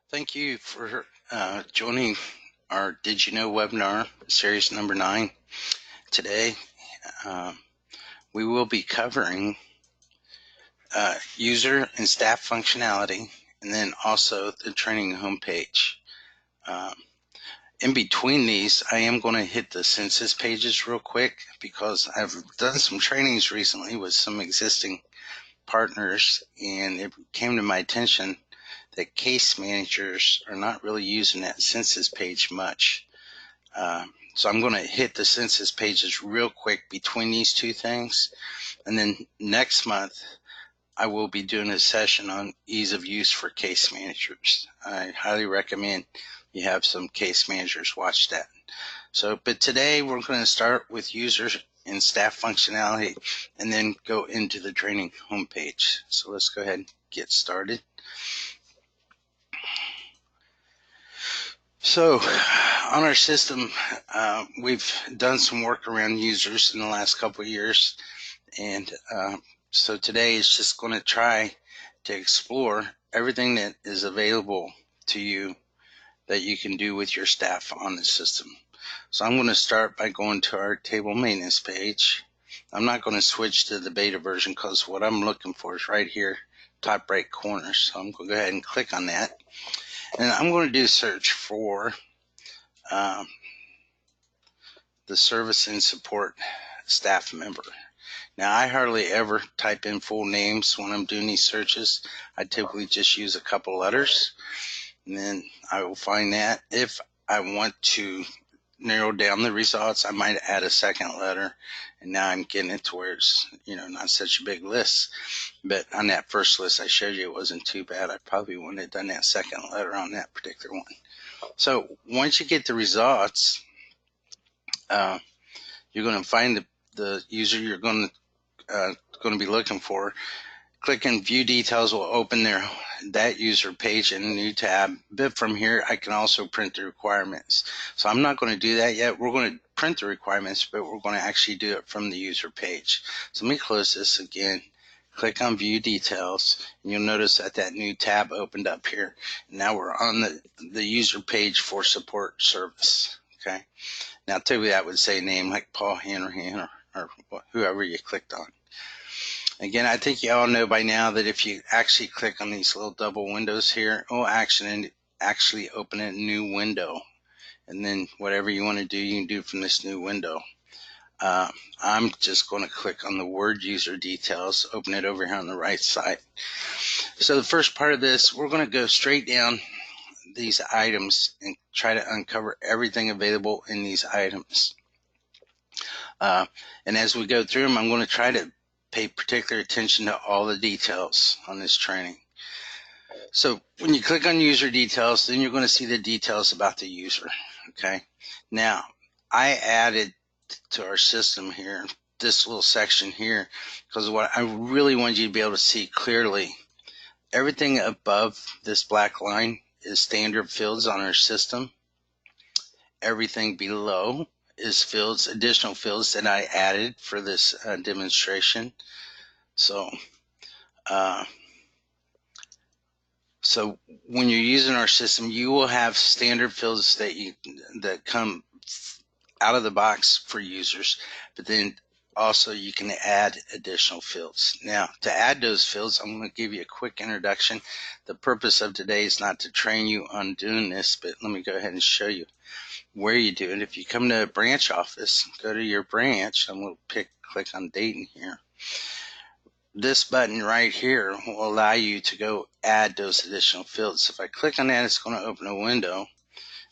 Thank you for joining our Did You Know webinar, series number 9. Today, uh, we will be covering user and staff functionality, and then also the training homepage. Um, in between these, I am going to hit the census pages real quick because I've done some trainings recently with some existing partners, and it came to my attention that case managers are not really using that census page much. So I'm going to hit the census pages real quick between these two things. And then next month, I will be doing a session on ease of use for case managers. I highly recommend you have some case managers watch that. But today we're going to start with user and staff functionality and then go into the training homepage. So let's go ahead and get started. So on our system, we've done some work around users in the last couple of years. And so today is just going to try to explore everything that is available to you that you can do with your staff on the system. So I'm going to start by going to our table maintenance page. I'm not going to switch to the beta version because what I'm looking for is right here, top right corner. So I'm going to go ahead and click on that. And I'm going to do a search for the service and support staff member. Now, I hardly ever type in full names when I'm doing these searches. I typically just use a couple letters, and then I will find that. If I want to narrow down the results, I might add a second letter, and now I'm getting it to where it's, not such a big list. But on that first list I showed you, it wasn't too bad. I probably wouldn't have done that second letter on that particular one. So once you get the results, you're going to find the user you're going to be looking for. Clicking View Details will open that user page in a new tab. But from here, I can also print the requirements. So I'm not going to do that yet. We're going to print the requirements, but we're going to actually do it from the user page. So let me close this again. Click on View Details, and you'll notice that new tab opened up here. Now we're on the user page for support service. Okay. Now typically that would say a name like Paul Hanrahan or whoever you clicked on. Again, I think you all know by now that if you actually click on these little double windows here, it will actually open a new window. And then whatever you want to do, you can do from this new window. I'm just going to click on the word user details, open it over here on the right side. So the first part of this, we're going to go straight down these items and try to uncover everything available in these items. And as we go through them, I'm going to try to pay particular attention to all the details on this training. So when you click on user details, then you're going to see the details about the user. Okay. Now, I added to our system here this little section here because what I really wanted you to be able to see clearly, everything above this black line is standard fields on our system. Everything below is fields, additional fields that I added for this demonstration. So when you're using our system, you will have standard fields that come out of the box for users, but then also you can add additional fields. Now, to add those fields, I'm going to give you a quick introduction. The purpose of today is not to train you on doing this, but let me go ahead and show you where you do it. If you come to a branch office, go to your branch. I'm going to click on Dayton here. This button right here will allow you to go add those additional fields. If I click on that, it's going to open a window.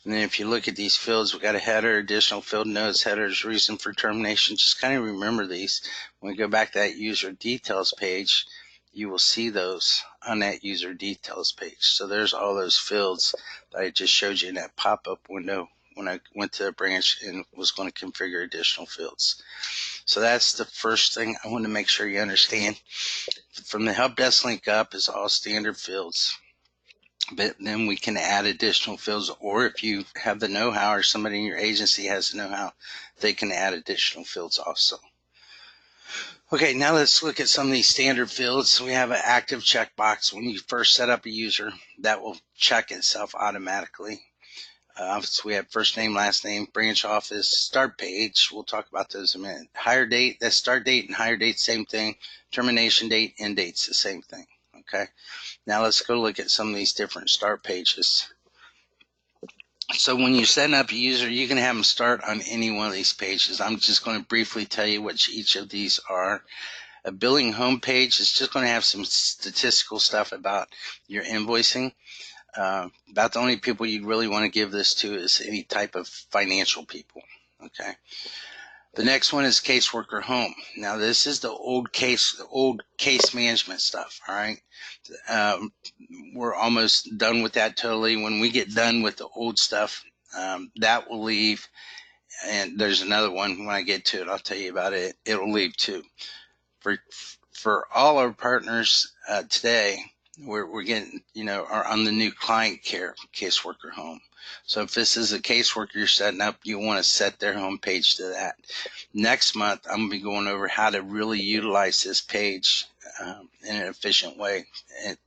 And then if you look at these fields, we've got a header, additional field notes, headers, reason for termination. Just kind of remember these. When we go back to that user details page, you will see those on that user details page. So there's all those fields that I just showed you in that pop-up window when I went to the branch and was going to configure additional fields. So that's the first thing I want to make sure you understand. From the help desk link up is all standard fields. But then we can add additional fields, or if you have the know-how or somebody in your agency has the know-how, they can add additional fields also. Okay, now let's look at some of these standard fields. We have an active checkbox. When you first set up a user, that will check itself automatically. So we have first name, last name, branch office, start page. We'll talk about those in a minute. Hire date, that's start date and hire date, same thing. Termination date, end date's the same thing. Okay. Now let's go look at some of these different start pages. So when you're setting up a user, you can have them start on any one of these pages. I'm just going to briefly tell you what each of these are. A billing homepage is just going to have some statistical stuff about your invoicing. About the only people you'd really want to give this to is any type of financial people. Okay. The next one is caseworker home. Now this is the old case management stuff. All right. Um, we're almost done with that totally. When we get done with the old stuff, that will leave. And there's another one when I get to it, I'll tell you about it. It'll leave too. For all our partners today, we're getting, are on the new client care caseworker home. So if this is a caseworker you're setting up, you want to set their home page to that. Next month, I'm going to be going over how to really utilize this page in an efficient way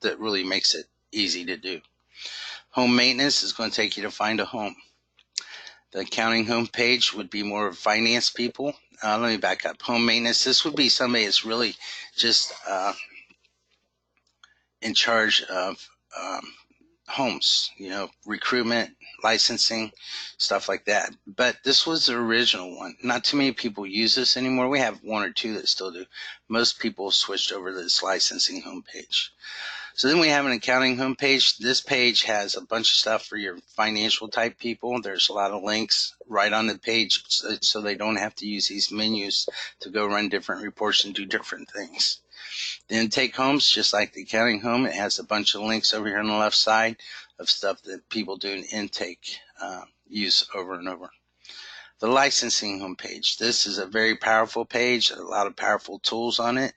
that really makes it easy to do. Home maintenance is going to take you to find a home. The accounting home page would be more of finance people. Let me back up. Home maintenance, this would be somebody that's really just in charge of homes, recruitment, licensing, stuff like that. But this was the original one. Not too many people use this anymore. We have one or two that still do. Most people switched over to this licensing homepage. So then we have an accounting homepage. This page has a bunch of stuff for your financial type people. There's a lot of links right on the page so they don't have to use these menus to go run different reports and do different things. The intake homes, just like the accounting home, it has a bunch of links over here on the left side of stuff that people do in intake use over and over. The licensing homepage. This is a very powerful page, a lot of powerful tools on it.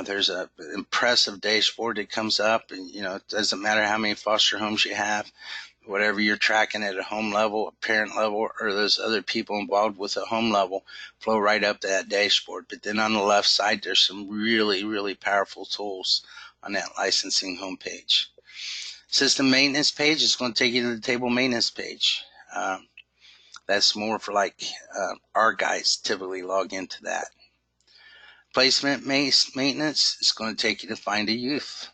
There's an impressive dashboard that comes up, and it doesn't matter how many foster homes you have, whatever you're tracking at a home level, a parent level, or those other people involved with a home level flow right up to that dashboard. But then on the left side, there's some really, really powerful tools on that licensing homepage. System maintenance page is going to take you to the table maintenance page. That's more for our guys typically log into that. Placement maintenance is going to take you to find a youth.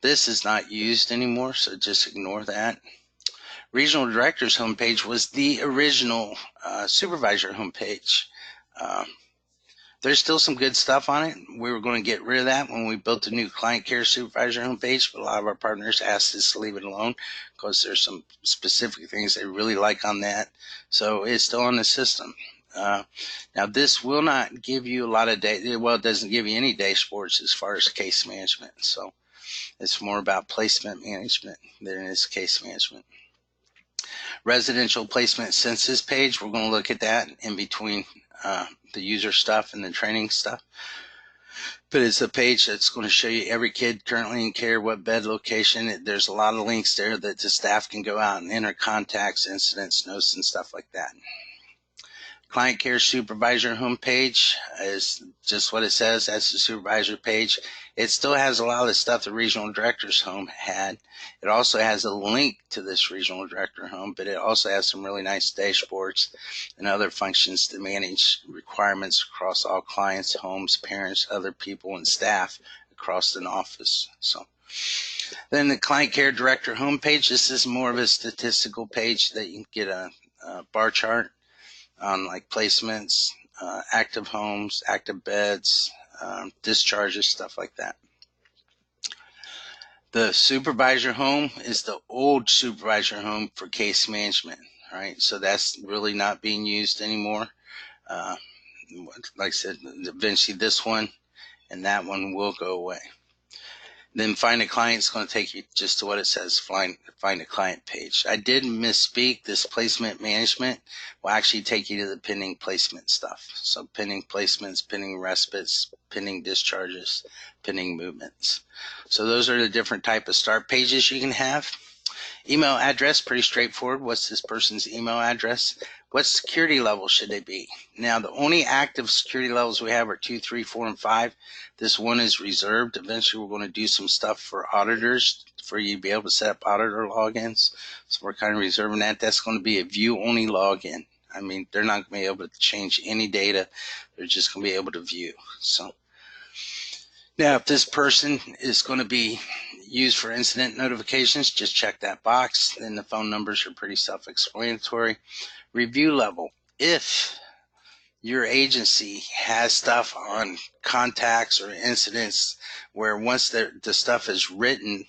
This is not used anymore, so just ignore that. Regional Director's homepage was the original supervisor homepage. There's still some good stuff on it. We were going to get rid of that when we built the new client care supervisor homepage, but a lot of our partners asked us to leave it alone because there's some specific things they really like on that. So it's still on the system. Now this will not give you a lot of data. Well, it doesn't give you any dashboards as far as case management. So it's more about placement management than it is case management. Residential placement census page, we're going to look at that in between the user stuff and the training stuff. But it's a page that's going to show you every kid currently in care, what bed location. There's a lot of links there that the staff can go out and enter contacts, incidents, notes, and stuff like that. Client Care Supervisor homepage is just what it says. That's the supervisor page. It still has a lot of the stuff the Regional Director's home had. It also has a link to this Regional Director home, but it also has some really nice dashboards and other functions to manage requirements across all clients, homes, parents, other people, and staff across an office. So then the Client Care Director homepage, this is more of a statistical page that you can get a bar chart on placements, active homes, active beds, discharges, stuff like that. The supervisor home is the old supervisor home for case management, right? So that's really not being used anymore. Like I said, eventually this one and that one will go away. Then find a client is going to take you just to what it says, find a client page. I did misspeak. This placement management will actually take you to the pending placement stuff. So pending placements, pending respites, pending discharges, pending movements. So those are the different type of start pages you can have. Email address, pretty straightforward. What's this person's email address? What security level should they be? Now, the only active security levels we have are 2, 3, 4, and 5. This one is reserved. Eventually, we're going to do some stuff for auditors for you to be able to set up auditor logins. So we're kind of reserving that. That's going to be a view-only login. I mean, they're not going to be able to change any data. They're just going to be able to view. So now, if this person is going to be used for incident notifications, just check that box. Then the phone numbers are pretty self-explanatory. Review level. If your agency has stuff on contacts or incidents where once the stuff is written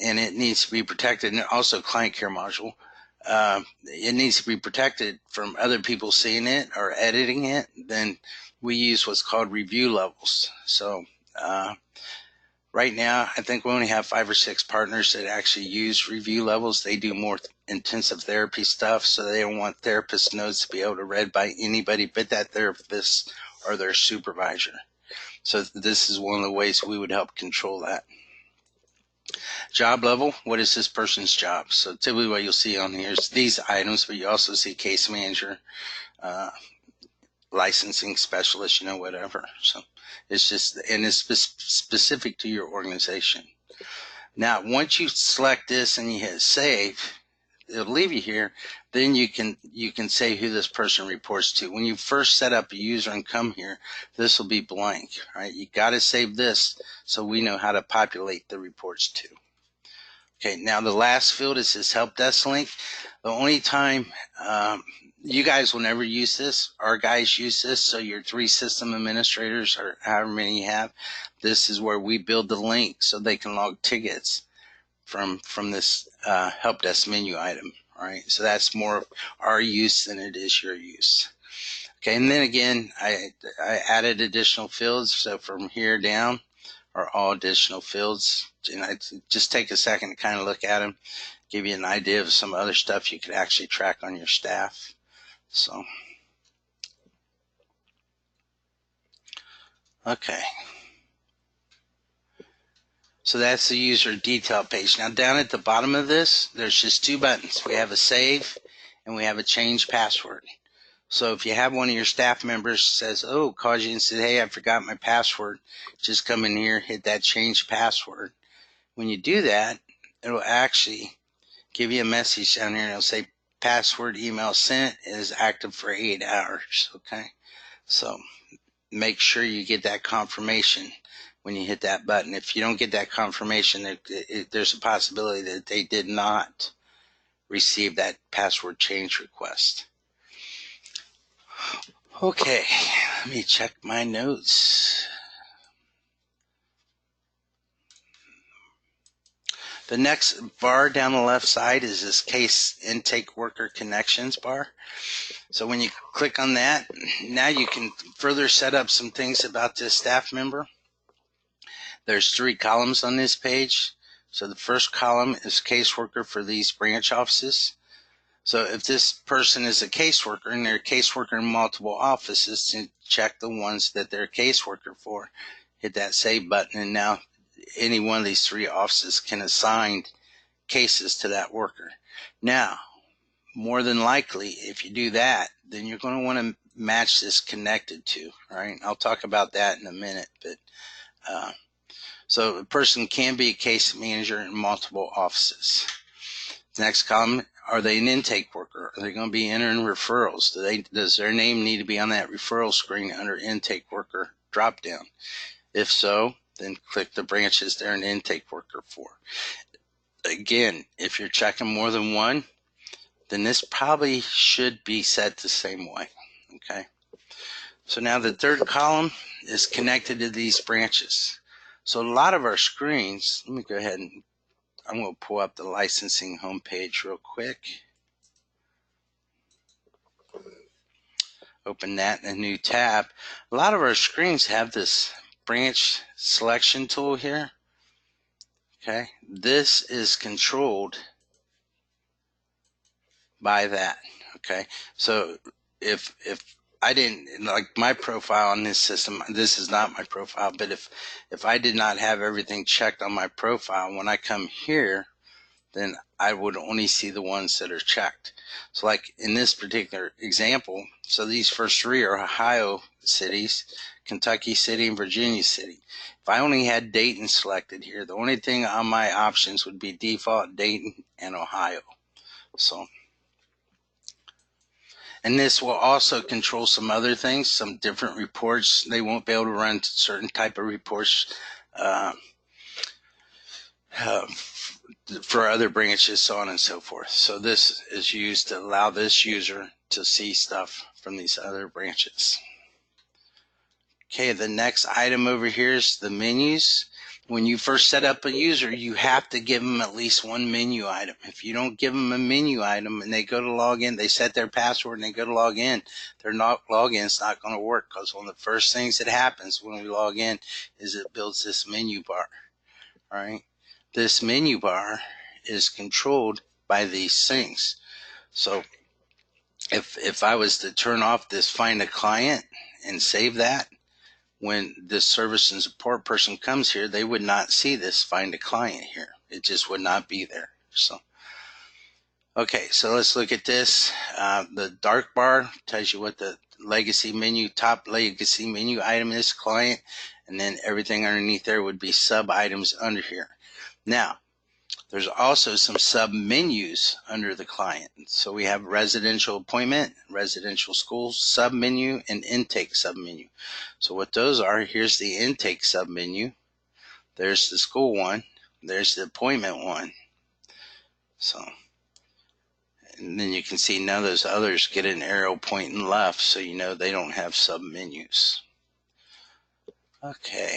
and it needs to be protected, and also client care module, it needs to be protected from other people seeing it or editing it, then we use what's called review levels. So right now, I think we only have 5 or 6 partners that actually use review levels. They do more intensive therapy stuff, so they don't want therapist notes to be able to read by anybody but that therapist or their supervisor. So this is one of the ways we would help control that. Job level, what is this person's job? So typically what you'll see on here is these items, but you also see case manager, licensing specialist, whatever. So it's just, and it's specific to your organization. Now, once you select this and you hit save, it'll leave you here. Then you can say who this person reports to. When you first set up a user and come here, this will be blank, right? You got to save this so we know how to populate the reports to. Okay, now the last field is this help desk link. The only time you guys will never use this, our guys use this, so your 3 system administrators or however many you have, this is where we build the link so they can log tickets from this help desk menu item. All right, so that's more of our use than it is your use. Okay, and then again, I added additional fields, so from here down are all additional fields. And I just take a second to kind of look at them, give you an idea of some other stuff you could actually track on your staff. So, okay. So that's the user detail page. Now down at the bottom of this, there's just 2 buttons. We have a save and we have a change password. So if you have one of your staff members says, oh, calls you and says, hey, I forgot my password, just come in here, hit that change password. When you do that, it'll actually give you a message down here and it'll say password email sent is active for 8 hours. Okay. So make sure you get that confirmation when you hit that button. If you don't get that confirmation, there's a possibility that they did not receive that password change request. Okay, let me check my notes. The next bar down the left side is this case intake worker connections bar. So when you click on that, now you can further set up some things about this staff member. There's 3 columns on this page. So the first column is caseworker for these branch offices. So if this person is a caseworker and they're a caseworker in multiple offices, then check the ones that they're a caseworker for. Hit that save button, and now any one of these 3 offices can assign cases to that worker. Now, more than likely, if you do that, then you're going to want to match this connected to, right? I'll talk about that in a minute, but so a person can be a case manager in multiple offices. The next column, are they an intake worker? Are they going to be entering referrals? Does their name need to be on that referral screen under intake worker drop down? If so, then click the branches they're an intake worker for. Again, if you're checking more than one, then this probably should be set the same way. Okay. So now the third column is connected to these branches. So a lot of our screens, let me go ahead and I'm going to pull up the licensing homepage real quick. Open that in a new tab. A lot of our screens have this branch selection tool here. Okay, this is controlled by that. Okay, so if I didn't like my profile on this system, this is not my profile, but if I did not have everything checked on my profile, when I come here then I would only see the ones that are checked. So like in this particular example, so these first three are Ohio cities, Kentucky City, and Virginia City. If I only had Dayton selected here, the only thing on my options would be default Dayton and Ohio. So, and this will also control some other things, some different reports. They won't be able to run certain type of reports uh, uh, for other branches, so on and so forth. So this is used to allow this user to see stuff from these other branches. Okay, the next item over here is the menus. When you first set up a user, you have to give them at least one menu item. If you don't give them a menu item and they go to log in, they set their password and they go to log in, their login's not going to work, because one of the first things that happens when we log in is it builds this menu bar. All right, this menu bar is controlled by these things. So if I was to turn off this find a client and save that, when this service and support person comes here, they would not see this find a client here. It just would not be there. So, okay, so let's look at this. The dark bar tells you what the legacy menu, top legacy menu item is, client, and then everything underneath there would be sub items under here. Now, there's also some sub menus under the client. So we have residential appointment, residential school sub menu, and intake sub menu. So what those are, here's the intake sub menu. There's the school one. There's the appointment one. So, and then you can see none of those others get an arrow pointing left, so you know they don't have sub menus. Okay.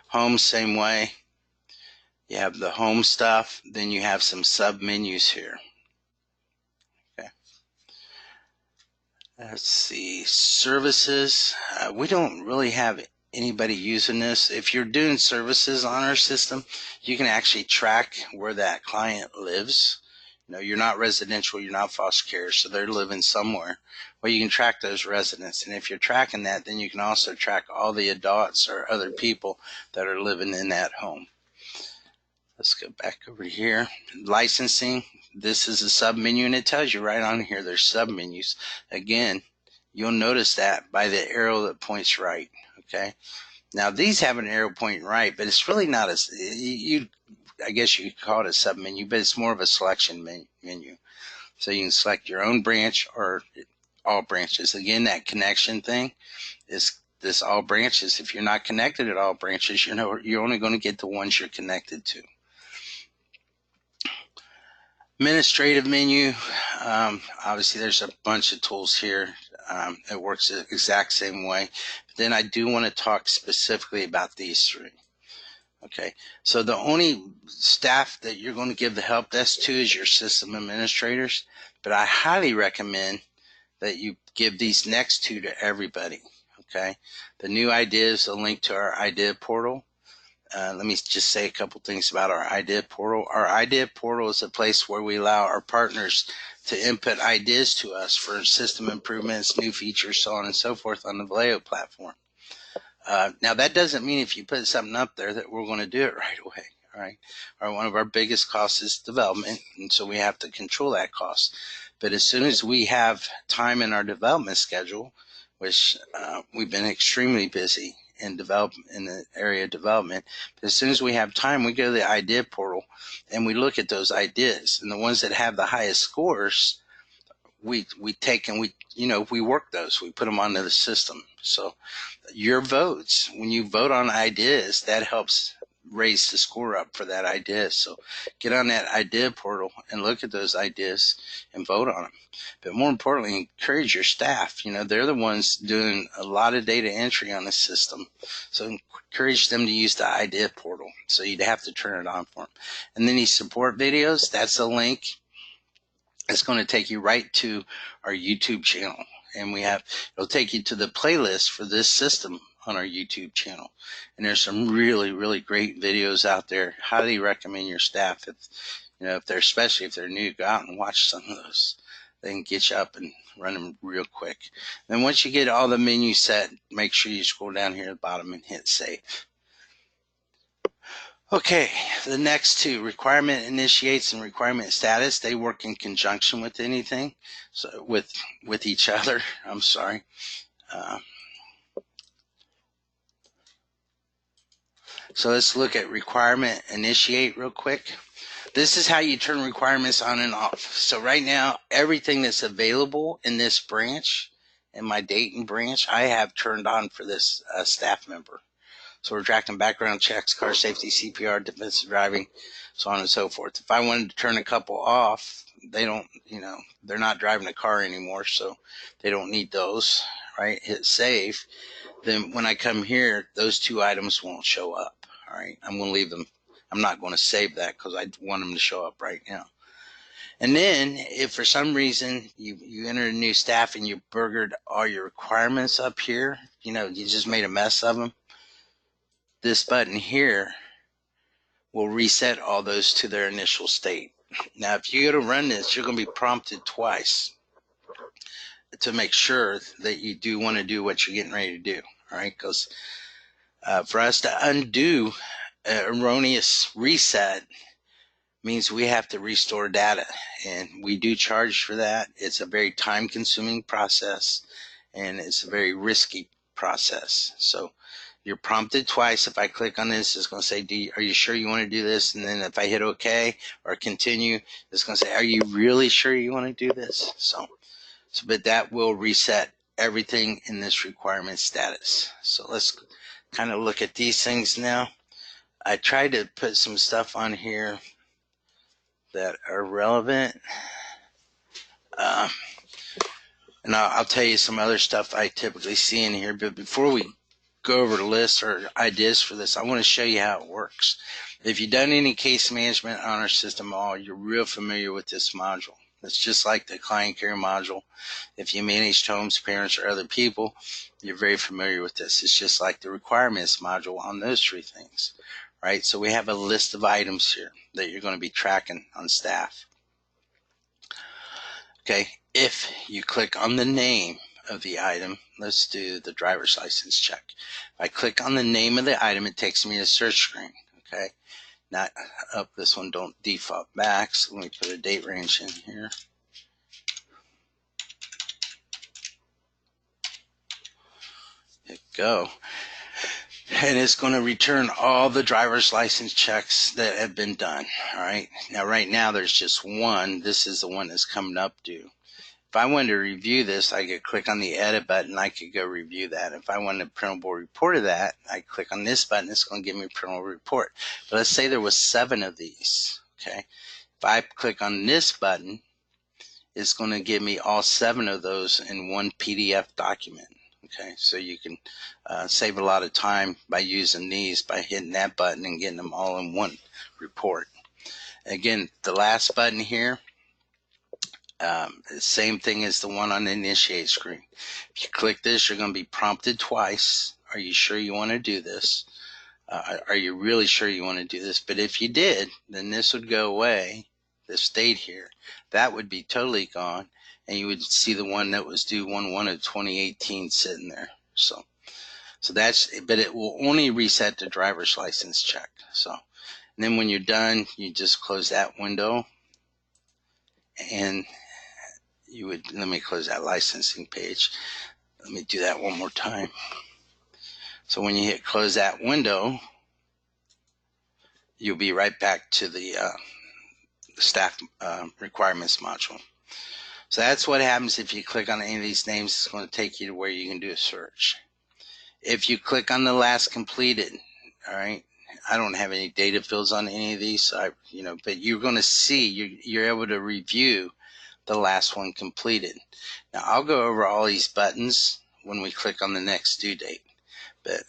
Home, same way. You have the home stuff, then you have some sub menus here. Okay. Let's see, services. We don't really have anybody using this. If you're doing services on our system, you can actually track where that client lives. You know, you're not residential, you're not foster care, so they're living somewhere. Well, you can track those residents. And if you're tracking that, then you can also track all the adults or other people that are living in that home. Let's go back over here. Licensing. This is a sub menu, and it tells you right on here there's sub menus. Again, you'll notice that by the arrow that points right. Okay. Now these have an arrow pointing right, but it's really not I guess you could call it a sub menu, but it's more of a selection menu. So you can select your own branch or all branches. Again, that connection thing is this all branches. If you're not connected at all branches, you're only going to get the ones you're connected to. Administrative menu, obviously there's a bunch of tools here. It works the exact same way. But then I do want to talk specifically about these three. Okay, so the only staff that you're going to give the help desk to is your system administrators, but I highly recommend that you give these next two to everybody. Okay, the new ideas, a link to our idea portal. Let me just say a couple things about our idea portal. Our idea portal is a place where we allow our partners to input ideas to us for system improvements, new features, so on and so forth on the Valeo platform. Now, that doesn't mean if you put something up there that we're going to do it right away. All right. One of our biggest costs is development, and so we have to control that cost. But as soon as we have time in our development schedule, which we've been extremely busy in the area of development, but as soon as we have time, we go to the idea portal and we look at those ideas, and the ones that have the highest scores, we take and we work those. We put them onto the system. So your votes, when you vote on ideas, that helps raise the score up for that idea. So get on that idea portal and look at those ideas and vote on them. But more importantly, encourage your staff. They're the ones doing a lot of data entry on the system. So encourage them to use the idea portal. So you'd have to turn it on for them. And then these support videos, that's a link. It's going to take you right to our YouTube channel. And it'll take you to the playlist for this system on our YouTube channel. And there's some really, really great videos out there. Highly recommend your staff, especially if they're new, go out and watch some of those. They can get you up and run them real quick. Then once you get all the menus set, make sure you scroll down here at the bottom and hit save. Okay, the next two, requirement initiates and requirement status, they work in conjunction with anything, so with each other. I'm sorry. So let's look at requirement initiate real quick. This is how you turn requirements on and off. So right now, everything that's available in this branch, in my Dayton branch, I have turned on for this staff member. So we're tracking background checks, car safety, CPR, defensive driving, so on and so forth. If I wanted to turn a couple off, they don't, they're not driving a car anymore, so they don't need those, right? Hit save. Then when I come here, those two items won't show up, all right? I'm going to leave them. I'm not going to save that because I want them to show up right now. And then if for some reason you enter a new staff and you burgered all your requirements up here, you just made a mess of them, this button here will reset all those to their initial state. Now, if you go to run this, you're going to be prompted twice to make sure that you do want to do what you're getting ready to do, all right? Because for us to undo erroneous reset means we have to restore data, and we do charge for that. It's a very time-consuming process, and it's a very risky process. So you're prompted twice. If I click on this, it's going to say, are you sure you want to do this? And then if I hit OK or continue, it's going to say, are you really sure you want to do this? But that will reset everything in this requirement status. So let's kind of look at these things now. I tried to put some stuff on here that are relevant. And I'll tell you some other stuff I typically see in here. But before we go over the list or ideas for this, I want to show you how it works. If you've done any case management on our system at all, you're real familiar with this module. It's just like the client care module. If you managed homes, parents, or other people, you're very familiar with this. It's just like the requirements module on those three things, right? So we have a list of items here that you're going to be tracking on staff. Okay, if you click on the name of the item, let's do the driver's license check. If I click on the name of the item, it takes me to the search screen. Okay, not up, this one don't default back, so let me put a date range in here. There you go. And it's going to return all the driver's license checks that have been done. All right, now right now there's just one. This is the one that's coming up due. If I wanted to review this, I could click on the edit button. I could go review that. If I wanted a printable report of that, I click on this button. It's going to give me a printable report. But let's say there was 7 of these. Okay. If I click on this button, it's going to give me all 7 of those in one PDF document. Okay. So you can save a lot of time by using these, by hitting that button and getting them all in one report. Again, the last button here, same thing as the one on the initiate screen. If you click this, you're going to be prompted twice. Are you sure you want to do this? Are you really sure you want to do this? But if you did, then this would go away. This stayed here. That would be totally gone, and you would see the one that was due 1/1 of 2018 sitting there. So that's, but it will only reset the driver's license check. So, and then when you're done, you just close that window, and you would, let me close that licensing page. Let me do that one more time. So when you hit close that window, you'll be right back to the staff requirements module. So that's what happens if you click on any of these names. It's going to take you to where you can do a search. If you click on the last completed, all right, I don't have any data fields on any of these, so but you're going to see, you're able to review the last one completed. Now I'll go over all these buttons when we click on the next due date. But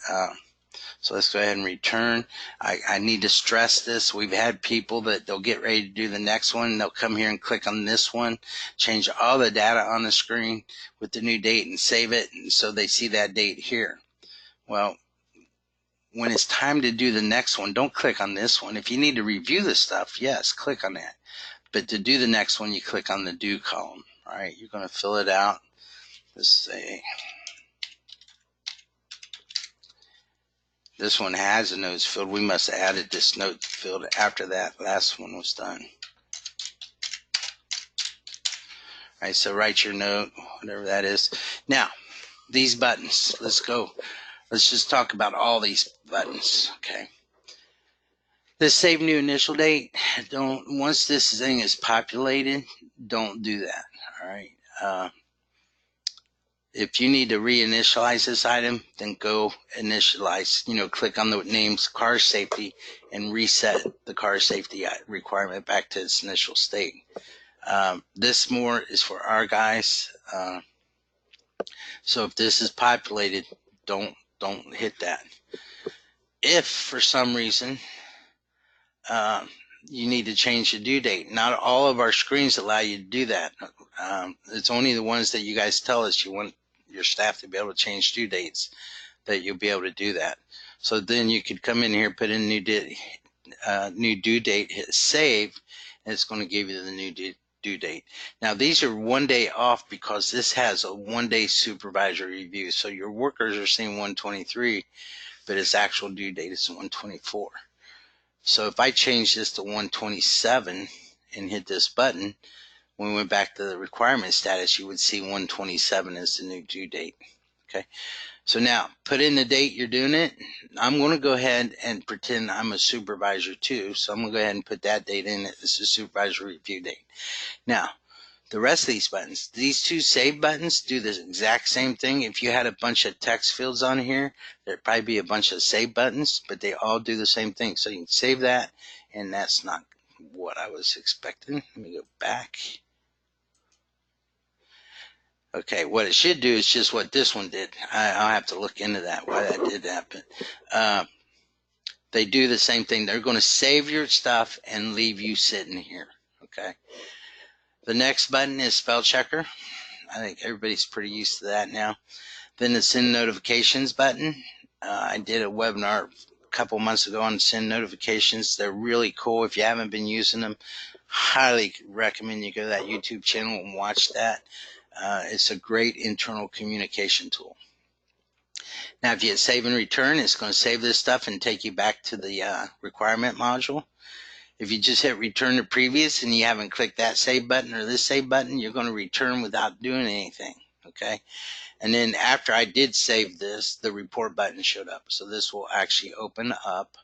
so let's go ahead and return. I need to stress this. We've had people that they'll get ready to do the next one. They'll come here and click on this one, change all the data on the screen with the new date and save it, and so they see that date here. Well, when it's time to do the next one, don't click on this one. If you need to review the stuff, yes, click on that. But to do the next one, you click on the due column. All right, you're going to fill it out. Let's say This one has a notes field. We must have added this note field after that last one was done. All right, so write your note, whatever that is. Now, these buttons, let's go. Let's just talk about all these buttons, okay? This save new initial date, once this thing is populated, don't do that, all right? If you need to reinitialize this item, then go initialize, click on the names car safety and reset the car safety requirement back to its initial state. This more is for our guys. So if this is populated, don't hit that. If for some reason you need to change the due date, not all of our screens allow you to do that. It's only the ones that you guys tell us you want your staff to be able to change due dates that you'll be able to do that. So then you could come in here, put in new due date, hit save, and it's going to give you the new due date. Now these are 1 day off because this has a 1 day supervisory review. So your workers are seeing 123, but its actual due date is 124. So if I change this to 127 and hit this button, when we went back to the requirement status, you would see 127 as the new due date. Okay. So now put in the date you're doing it. I'm going to go ahead and pretend I'm a supervisor too. So I'm going to go ahead and put that date in as the supervisor review date. Now, the rest of these buttons, these two save buttons do the exact same thing. If you had a bunch of text fields on here, there'd probably be a bunch of save buttons, but they all do the same thing. So you can save that, and that's not what I was expecting. Let me go back. Okay, what it should do is just what this one did. I'll have to look into that, why that did happen. They do the same thing. They're going to save your stuff and leave you sitting here, okay? The next button is spell checker. I think everybody's pretty used to that now. Then the send notifications button. I did a webinar a couple months ago on send notifications. They're really cool. If you haven't been using them, highly recommend you go to that YouTube channel and watch that. It's a great internal communication tool. Now, if you hit save and return, it's going to save this stuff and take you back to the requirement module. If you just hit return to previous and you haven't clicked that save button or this save button, you're going to return without doing anything, okay? And then after I did save this, the report button showed up. So this will actually open up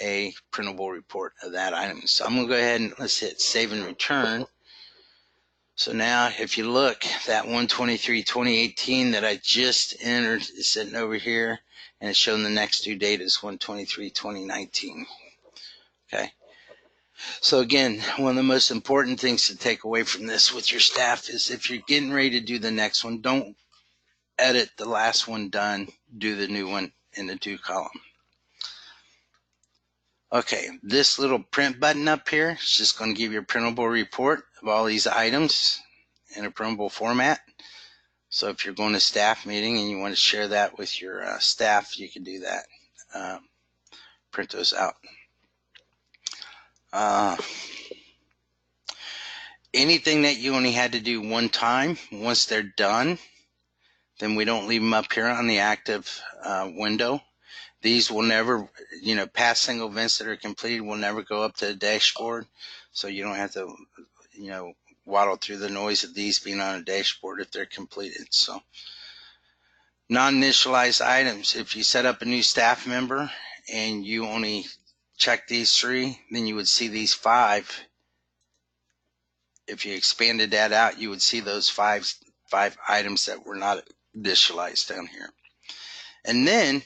a printable report of that item. So I'm going to go ahead and let's hit save and return. So now if you look, that 123-2018 that I just entered is sitting over here, and it's showing the next due date is 123-2019. Okay. So again, one of the most important things to take away from this with your staff is if you're getting ready to do the next one, don't edit the last one done, do the new one in the due column. Okay, this little print button up here is just going to give you a printable report of all these items in a printable format. So if you're going to staff meeting and you want to share that with your staff, you can do that. Print those out. Anything that you only had to do one time, once they're done, then we don't leave them up here on the active window. These will never, past single events that are completed will never go up to the dashboard. So you don't have to, waddle through the noise of these being on a dashboard if they're completed. So non-initialized items, if you set up a new staff member and you only check these 3, then you would see these 5. If you expanded that out, you would see those five items that were not initialized down here. And then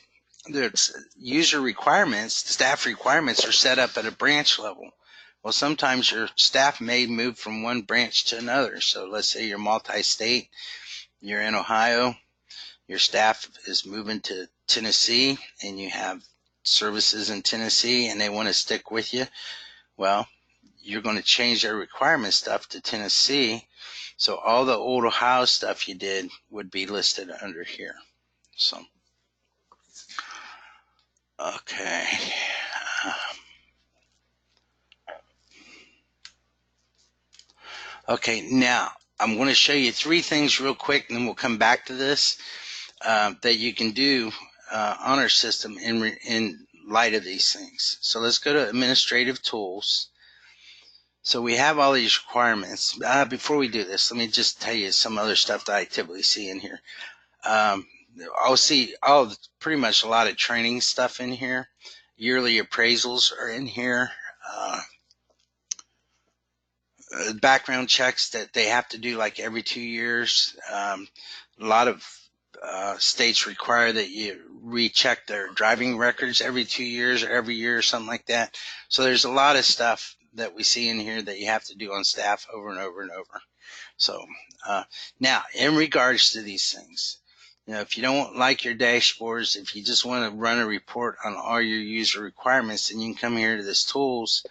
there's user requirements. The staff requirements are set up at a branch level. Well, sometimes your staff may move from one branch to another. So let's say you're multi-state, you're in Ohio, your staff is moving to Tennessee, and you have services in Tennessee and they want to stick with you. Well, you're going to change their requirement stuff to Tennessee. So all the old Ohio stuff you did would be listed under here. So, okay. Okay, now I'm going to show you 3 things real quick, and then we'll come back to this that you can do honor system in light of these things. So let's go to administrative tools. So we have all these requirements. Before we do this, let me just tell you some other stuff that I typically see in here. Um, I'll see pretty much a lot of training stuff in here. Yearly appraisals are in here. Background checks that they have to do like every 2 years. A lot of states require that you recheck their driving records every 2 years or every year or something like that. So there's a lot of stuff that we see in here that you have to do on staff over and over and over. So now, in regards to these things, if you don't like your dashboards, if you just want to run a report on all your user requirements, then you can come here to this tools,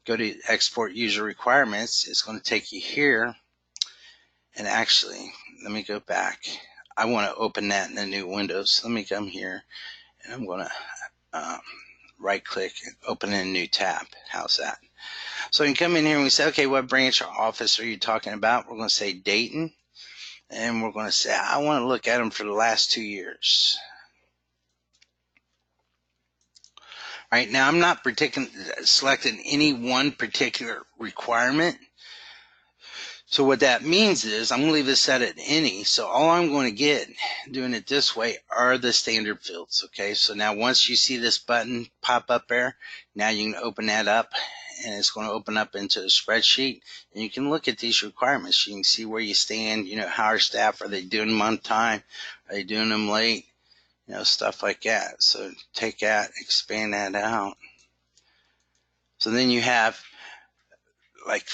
go to export user requirements. It's going to take you here. And actually, let me go back. I want to open that in a new window. So let me come here and I'm going to right click and open in a new tab. How's that? So you can come in here and we say, okay, what branch or office are you talking about? We're going to say Dayton. And we're going to say, I want to look at them for the last 2 years. Right now, I'm not selecting any one particular requirement. So what that means is I'm going to leave this set at any. So all I'm going to get doing it this way are the standard fields. Okay, so now once you see this button pop up there, now you can open that up and it's going to open up into a spreadsheet and you can look at these requirements. You can see where you stand, how our staff, are they doing them on time? Are they doing them late? Stuff like that. So take that, expand that out. So then you have like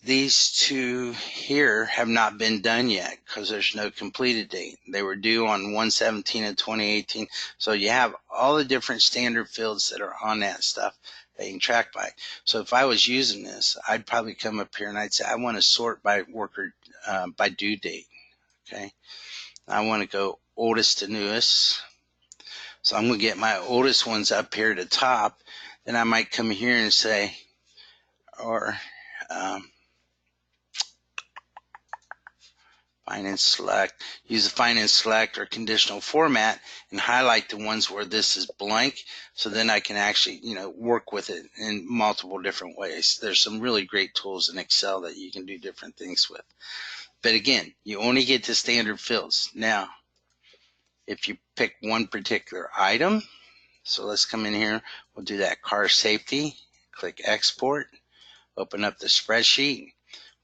these two here have not been done yet because there's no completed date. They were due on 1/17 of 2018. So you have all the different standard fields that are on that stuff that you can track by. So if I was using this, I'd probably come up here and I'd say I want to sort by worker by due date. Okay, I want to go oldest to newest. So I'm going to get my oldest ones up here at the top. Then I might come here and say, or find and select, use the find and select or conditional format and highlight the ones where this is blank. So then I can actually, work with it in multiple different ways. There's some really great tools in Excel that you can do different things with. But again, you only get to standard fields. Now, if you pick one particular item, so let's come in here, we'll do that car safety, click export, open up the spreadsheet.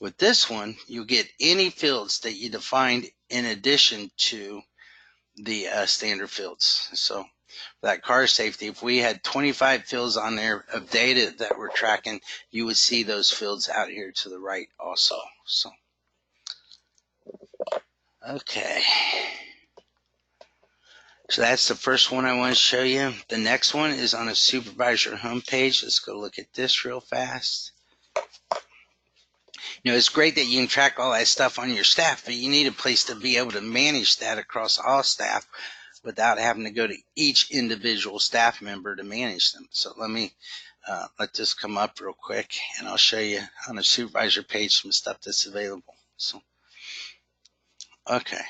With this one, you get any fields that you defined in addition to the standard fields. So that car safety, if we had 25 fields on there of data that we're tracking, you would see those fields out here to the right also. So, okay. So that's the first one I want to show you. The next one is on a supervisor homepage. Let's go look at this real fast. It's great that you can track all that stuff on your staff, but you need a place to be able to manage that across all staff without having to go to each individual staff member to manage them. So let me let this come up real quick, and I'll show you on the supervisor page some stuff that's available. So, okay.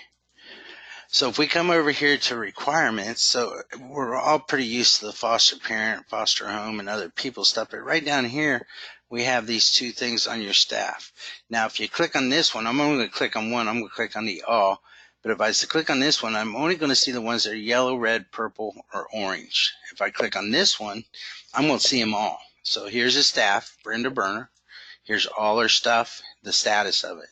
So if we come over here to requirements, so we're all pretty used to the foster parent, foster home, and other people stuff, but right down here, we have these two things on your staff. Now, if you click on this one, I'm only going to click on one. I'm going to click on the all. But if I click on this one, I'm only going to see the ones that are yellow, red, purple, or orange. If I click on this one, I'm going to see them all. So here's the staff, Brenda Berner. Here's all her stuff, the status of it.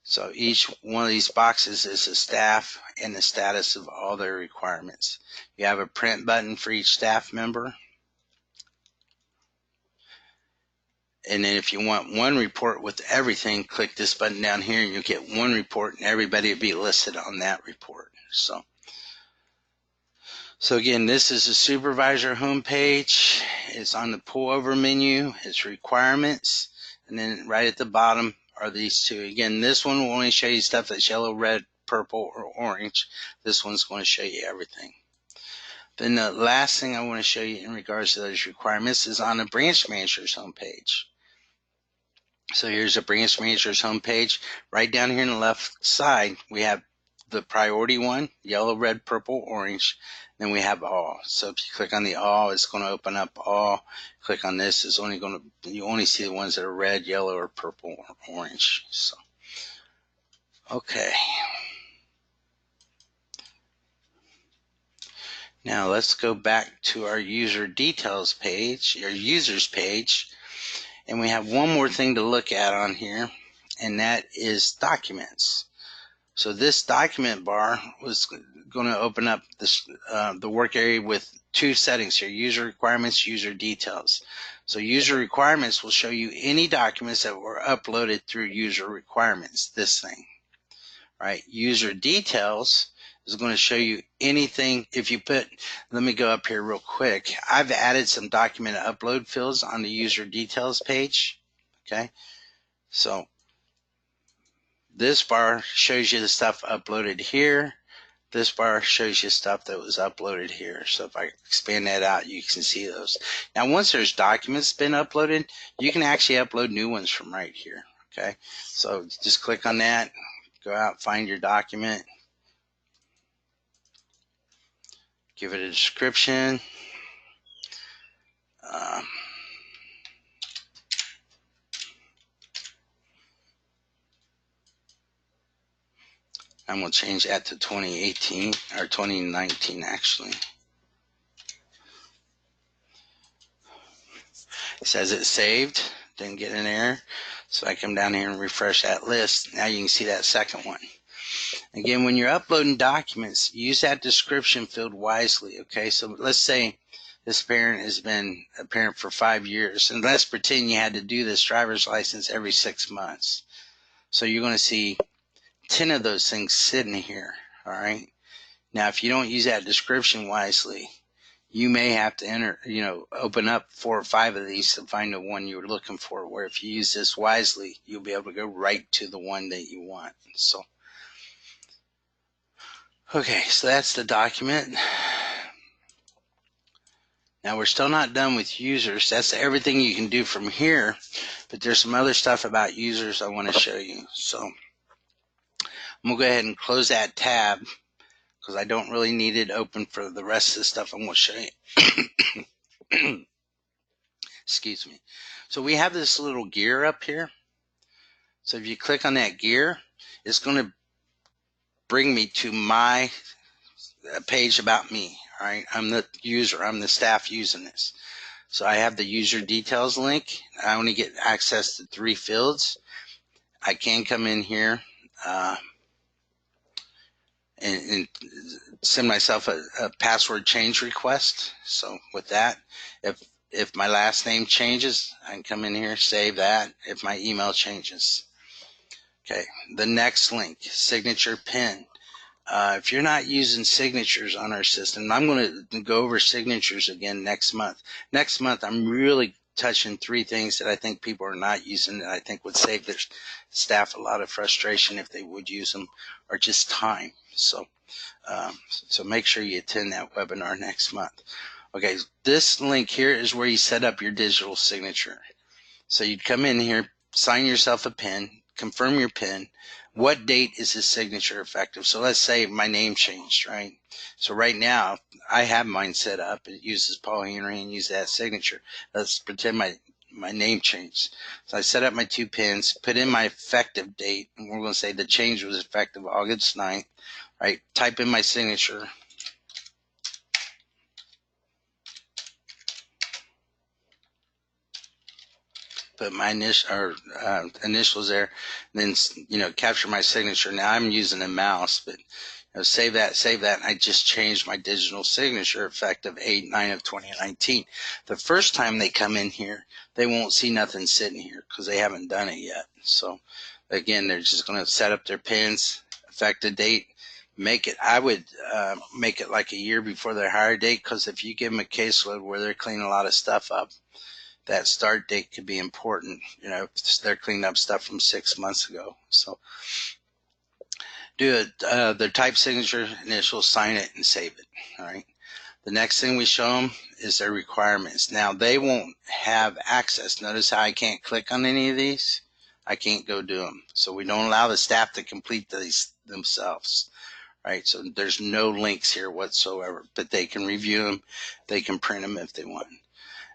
So each one of these boxes is the staff and the status of all their requirements. You have a print button for each staff member. And then if you want one report with everything, click this button down here and you'll get one report and everybody will be listed on that report. So again, this is the supervisor homepage. It's on the pull over menu. It's requirements. And then right at the bottom are these two. Again, this one will only show you stuff that's yellow, red, purple, or orange. This one's going to show you everything. Then the last thing I want to show you in regards to those requirements is on the branch manager's homepage. So here's a branch manager's homepage. Right down here on the left side, we have the priority one, yellow, red, purple, orange. Then we have all. So if you click on the all, it's going to open up all. Click on this, it's only going to, you only see the ones that are red, yellow, or purple, or orange. So, okay. Now let's go back to our user details page, our users page. And we have one more thing to look at on here, and that is documents. So this document bar was going to open up this the work area with two settings here: user requirements, user details. So user requirements will show you any documents that were uploaded through user requirements, this thing, right? User details is going to show you anything. If you put, let me go up here real quick. I've added some document upload fields on the user details page. Okay, so this bar shows you the stuff uploaded here. This bar shows you stuff that was uploaded here. So if I expand that out, you can see those. Now, once there's documents been uploaded, you can actually upload new ones from right here. Okay, so just click on that, go out, find your document, give it a description. I'm going to change that to 2018 or 2019 actually. It says it's saved, didn't get an error. So I come down here and refresh that list. Now you can see that second one. Again, when you're uploading documents, use that description field wisely. Okay, so let's say this parent has been a parent for 5 years, and let's pretend you had to do this driver's license every 6 months. So you're going to see 10 of those things sitting here. All right. Now, if you don't use that description wisely, you may have to enter, open up 4 or 5 of these to find the one you were looking for. Where if you use this wisely, you'll be able to go right to the one that you want. So, okay, so that's the document. Now, we're still not done with users. That's everything you can do from here, but there's some other stuff about users I want to show you. So, I'm going to go ahead and close that tab because I don't really need it open for the rest of the stuff I'm going to show you. Excuse me. So we have this little gear up here. So if you click on that gear, it's going to bring me to my page about me. All right, I'm the user. I'm the staff using this. So I have the user details link. I only get access to 3 fields. I can come in here and send myself a password change request. So with that, if my last name changes, I can come in here, save that. If my email changes. Okay, the next link, signature pin. If you're not using signatures on our system, I'm going to go over signatures again next month. Next month, I'm really touching 3 things that I think people are not using that I think would save their staff a lot of frustration if they would use them, or just time. So make sure you attend that webinar next month. Okay, this link here is where you set up your digital signature. So you'd come in here, sign yourself a PIN, confirm your PIN. What date is this signature effective? So let's say my name changed, right? So right now, I have mine set up. It uses Paul Henry and use that signature. Let's pretend my name changed. So I set up my 2 PINs, put in my effective date, and we're going to say the change was effective August 9th, right? Type in my signature. Put my initials there, and then capture my signature. Now I'm using a mouse, but save that, and I just changed my digital signature effective 8/9 of 2019. The first time they come in here, they won't see nothing sitting here because they haven't done it yet. So again, they're just going to set up their pins, effective date, make it. I would make it like a year before their hire date, because if you give them a caseload where they're cleaning a lot of stuff up, that start date could be important. If they're cleaning up stuff from 6 months ago. So do it, their type signature, initial, sign it, and save it. All right. The next thing we show them is their requirements. Now they won't have access. Notice how I can't click on any of these. I can't go do them. So we don't allow the staff to complete these themselves. right? So there's no links here whatsoever, but they can review them. They can print them if they want.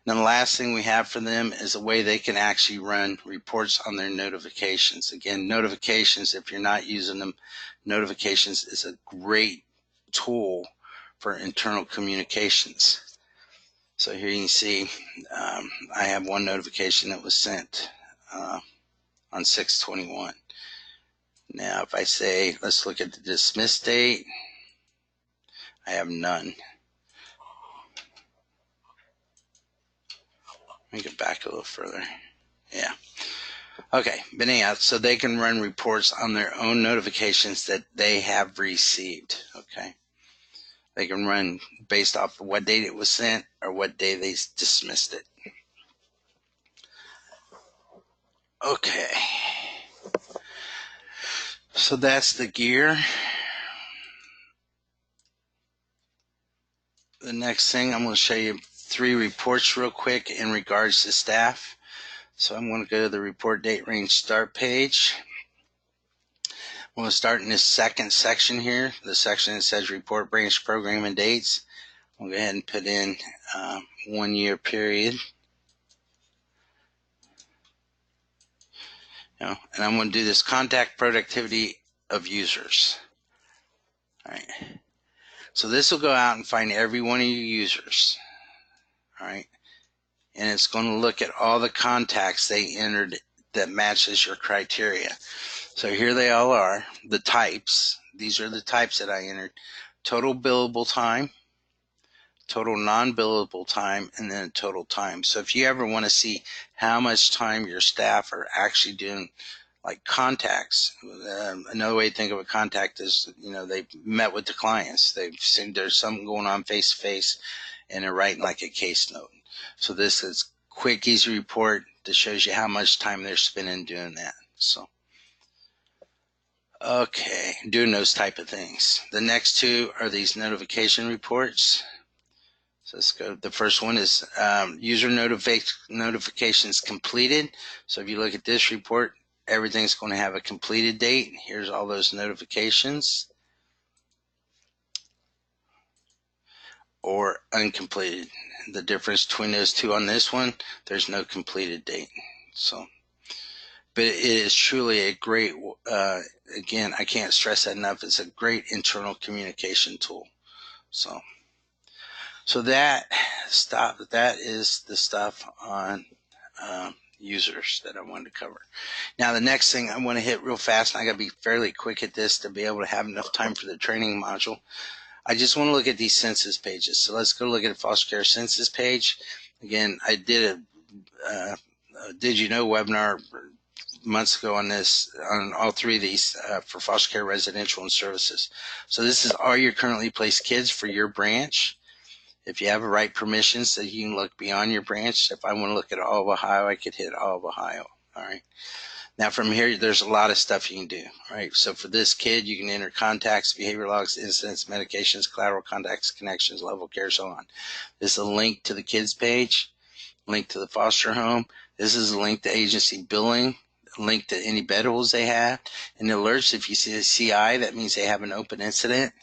Now, the last thing we have for them is a way they can actually run reports on their notifications. Again, notifications, if you're not using them, notifications is a great tool for internal communications. So here you can see I have one notification that was sent on 6/21. Now, if I say, let's look at the dismiss date, I have none. Let me get back a little further. Yeah. Okay, but anyhow, so they can run reports on their own notifications that they have received. Okay. They can run based off of what date it was sent or what day they dismissed it. Okay. So that's the gear. The next thing, I'm going to show you 3 reports real quick in regards to staff. So I'm going to go to the report date range start page. I'm going to start in this second section here, the section that says report branch program and dates. I'll go ahead and put in 1 year period. And I'm going to do this contact productivity of users. All right. So this will go out and find every one of your users. All right. And it's going to look at all the contacts they entered that matches your criteria. So here they all are, the types. These are the types that I entered. Total billable time, total non-billable time, and then total time. So if you ever want to see how much time your staff are actually doing like contacts, another way to think of a contact is, they've met with the clients. They've seen there's something going on face to face, and they're writing like a case note. So this is quick, easy report that shows you how much time they're spending doing that. So, okay, doing those type of things. The next 2 are these notification reports. So let's go. The first one is user notifications completed. So if you look at this report, everything's going to have a completed date. Here's all those notifications. Or uncompleted. The difference between those 2 on this one, there's no completed date. So, but it is truly a great, again, I can't stress that enough. It's a great internal communication tool. So that is the stuff on users that I wanted to cover. Now the next thing I want to hit real fast, and I got to be fairly quick at this to be able to have enough time for the training module. I just want to look at these census pages. So let's go look at the foster care census page. Again, I did a Did You Know webinar months ago on this, on all 3 of these for foster care, residential, and services. So this is all your currently placed kids for your branch. If you have the right permissions, so you can look beyond your branch. If I want to look at all of Ohio, I could hit all of Ohio. All right. Now from here, there's a lot of stuff you can do. All right. So for this kid, you can enter contacts, behavior logs, incidents, medications, collateral contacts, connections, level care, so on. This is a link to the kids page, link to the foster home. This is a link to agency billing, a link to any bedholds they have, and alerts. If you see a CI, that means they have an open incident.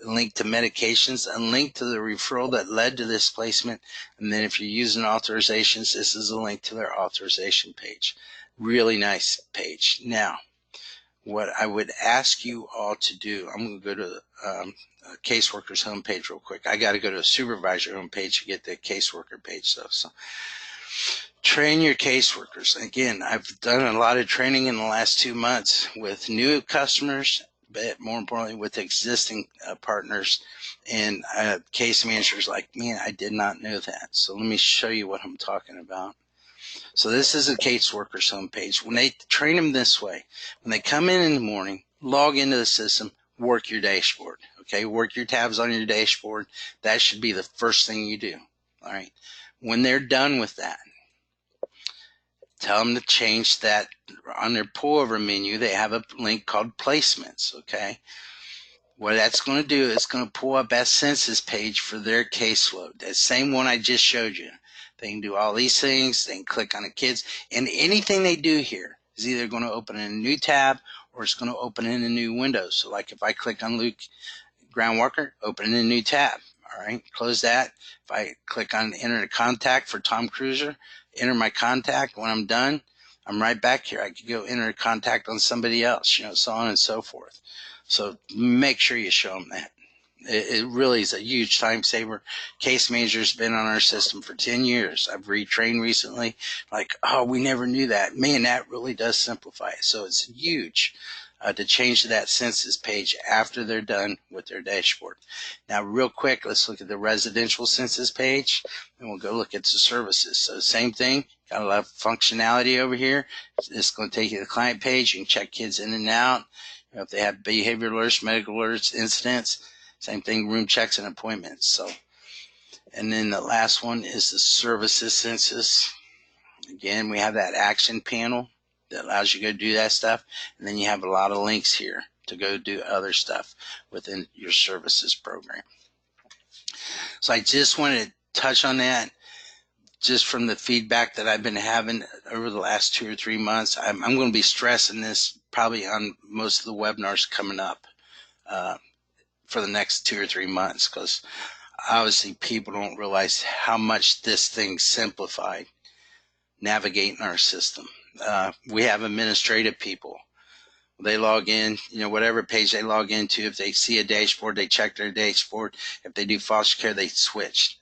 A link to medications, a link to the referral that led to this placement, and then if you're using authorizations, this is a link to their authorization page. Really nice page. Now, what I would ask you all to do, I'm going to go to a caseworker's homepage real quick. I got to go to a supervisor homepage to get the caseworker page though. So train your caseworkers. Again, I've done a lot of training in the last 2 months with new customers, but more importantly with existing partners, and case managers like, man, I did not know that. So let me show you what I'm talking about. So this is a caseworker's homepage. When they train them this way, when they come in the morning, log into the system, work your dashboard. Okay, work your tabs on your dashboard. That should be the first thing you do. All right. When they're done with that, tell them to change that. On their pullover menu, they have a link called placements. Okay. What that's going to do is going to pull up that census page for their caseload. That same one I just showed you. They can do all these things. They can click on the kids. And anything they do here is either going to open a new tab or it's going to open in a new window. So like if I click on Luke Groundwalker, open in a new tab. All right, close that. If I click on enter a contact for Tom Cruiser, enter my contact. When I'm done, I'm right back here. I could go enter a contact on somebody else, so on and so forth. So make sure you show them that. It really is a huge time saver. Case Manager's been on our system for 10 years. I've retrained recently. Like, oh, we never knew that. Man, that really does simplify it. So it's huge to change to that census page after they're done with their dashboard. Now, real quick, let's look at the residential census page, and we'll go look at the services. So same thing, got a lot of functionality over here. It's going to take you to the client page. You can check kids in and out. If they have behavior alerts, medical alerts, incidents. Same thing, room checks and appointments. So, and then the last one is the services census. Again, we have that action panel that allows you to go do that stuff. And then you have a lot of links here to go do other stuff within your services program. So I just wanted to touch on that just from the feedback that I've been having over the last 2 or 3 months. I'm going to be stressing this probably on most of the webinars coming up. For the next 2 or 3 months, because obviously people don't realize how much this thing simplified navigating our system. We have administrative people. They log in, whatever page they log into. If they see a dashboard, they check their dashboard. If they do foster care, they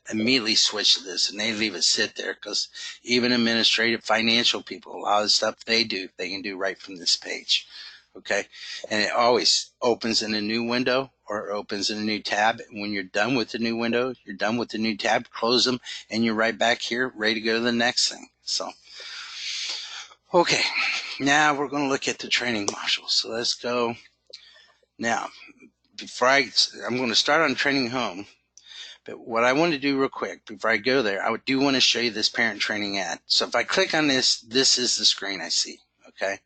immediately switch to this, and they leave it sit there, because even administrative financial people, a lot of the stuff they do, they can do right from this page. Okay, and it always opens in a new window or opens in a new tab. When you're done with the new window, you're done with the new tab, close them, and you're right back here ready to go to the next thing. So, okay, now we're going to look at the training module. So let's go. Now, I'm going to start on training home, but what I want to do real quick before I go there, I do want to show you this parent training ad. So if I click on this, this is the screen I see, okay?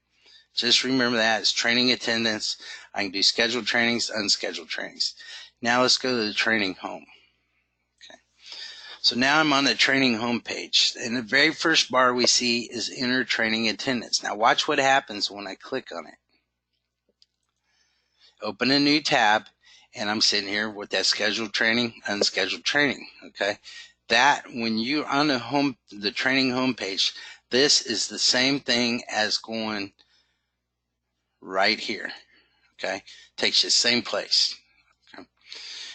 Just remember that it's training attendance. I can do scheduled trainings, unscheduled trainings. Now let's go to the training home. Okay. So now I'm on the training home page. And the very first bar we see is enter training attendance. Now watch what happens when I click on it. Open a new tab, and I'm sitting here with that scheduled training, unscheduled training. Okay. That when you're on the training home page, this is the same thing as going right here. Okay, takes you the same place. Okay.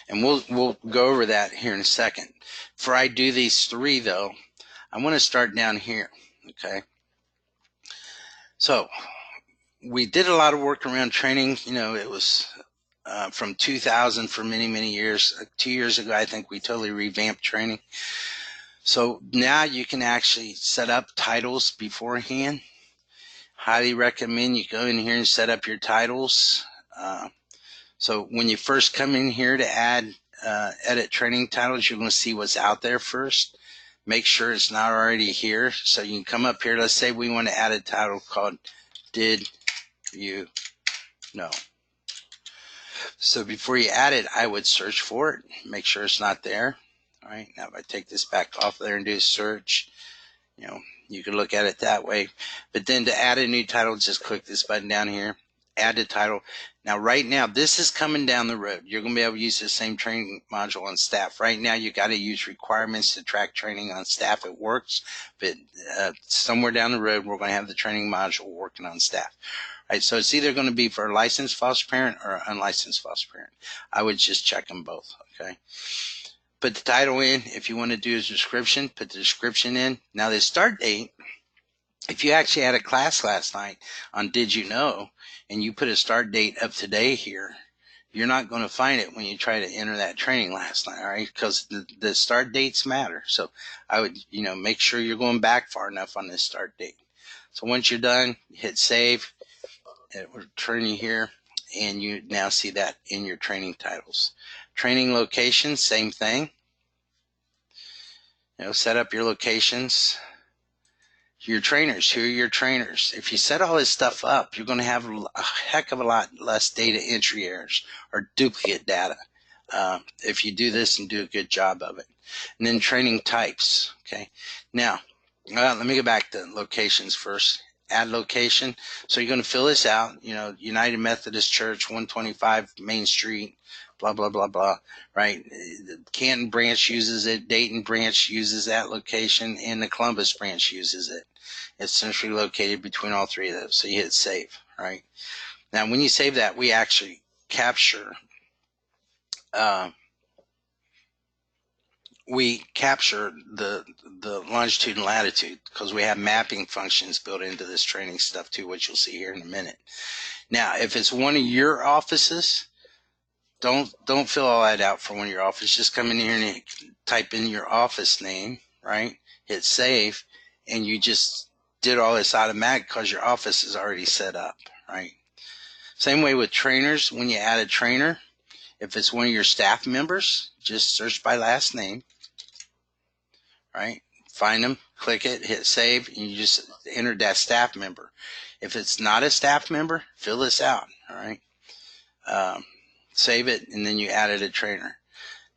And we'll go over that here in a second. Before I do these 3 though, I want to start down here. Okay, so we did a lot of work around training. It was from 2000 for many years. 2 years ago, I think we totally revamped training. So now you can actually set up titles beforehand. Highly recommend you go in here and set up your titles. So when you first come in here to edit training titles, you're going to see what's out there first. Make sure it's not already here. So you can come up here. Let's say we want to add a title called Did You Know? So before you add it, I would search for it. Make sure it's not there. All right. Now if I take this back off there and do a search, you can look at it that way. But then to add a new title, just click this button down here. Add the title. Now right now this is coming down the road. You're going to be able to use the same training module on staff. Right now you got to use requirements to track training on staff. It works, but somewhere down the road we're going to have the training module working on staff. Right, so it's either going to be for a licensed foster parent or unlicensed foster parent. I would just check them both. Okay. Put the title in. If you want to do a description, put the description in. Now the start date. If you actually had a class last night on Did You Know, and you put a start date of today here, you're not going to find it when you try to enter that training last night, all right? Because the start dates matter. So I would, make sure you're going back far enough on this start date. So once you're done, hit save. It will return you here, and you now see that in your training titles. Training location, same thing. Set up your locations. Your trainers, who are your trainers? If you set all this stuff up, you're going to have a heck of a lot less data entry errors or duplicate data if you do this and do a good job of it. And then training types. Okay. Now, let me go back to locations first. add location. So you're going to fill this out, you know, United Methodist Church, 125 Main Street, blah, blah, blah, blah, right? Canton branch uses it, Dayton branch uses that location, and the Columbus branch uses it. It's centrally located between all three of those. So you hit save, right? Now, when you save that, we actually capture uh, the longitude and latitude, because we have mapping functions built into this training stuff too, which you'll see here in a minute. Now, if it's one of your offices, don't fill all that out for one of your offices. Just come in here and type in your office name, right? Hit save, and you just did all this automatic because your office is already set up, right? Same way with trainers. When you add a trainer, if it's one of your staff members, just search by last name, right? Find them, click it, hit save, and you just enter that staff member. If it's not a staff member, fill this out, all right? Save it, and then you added a trainer.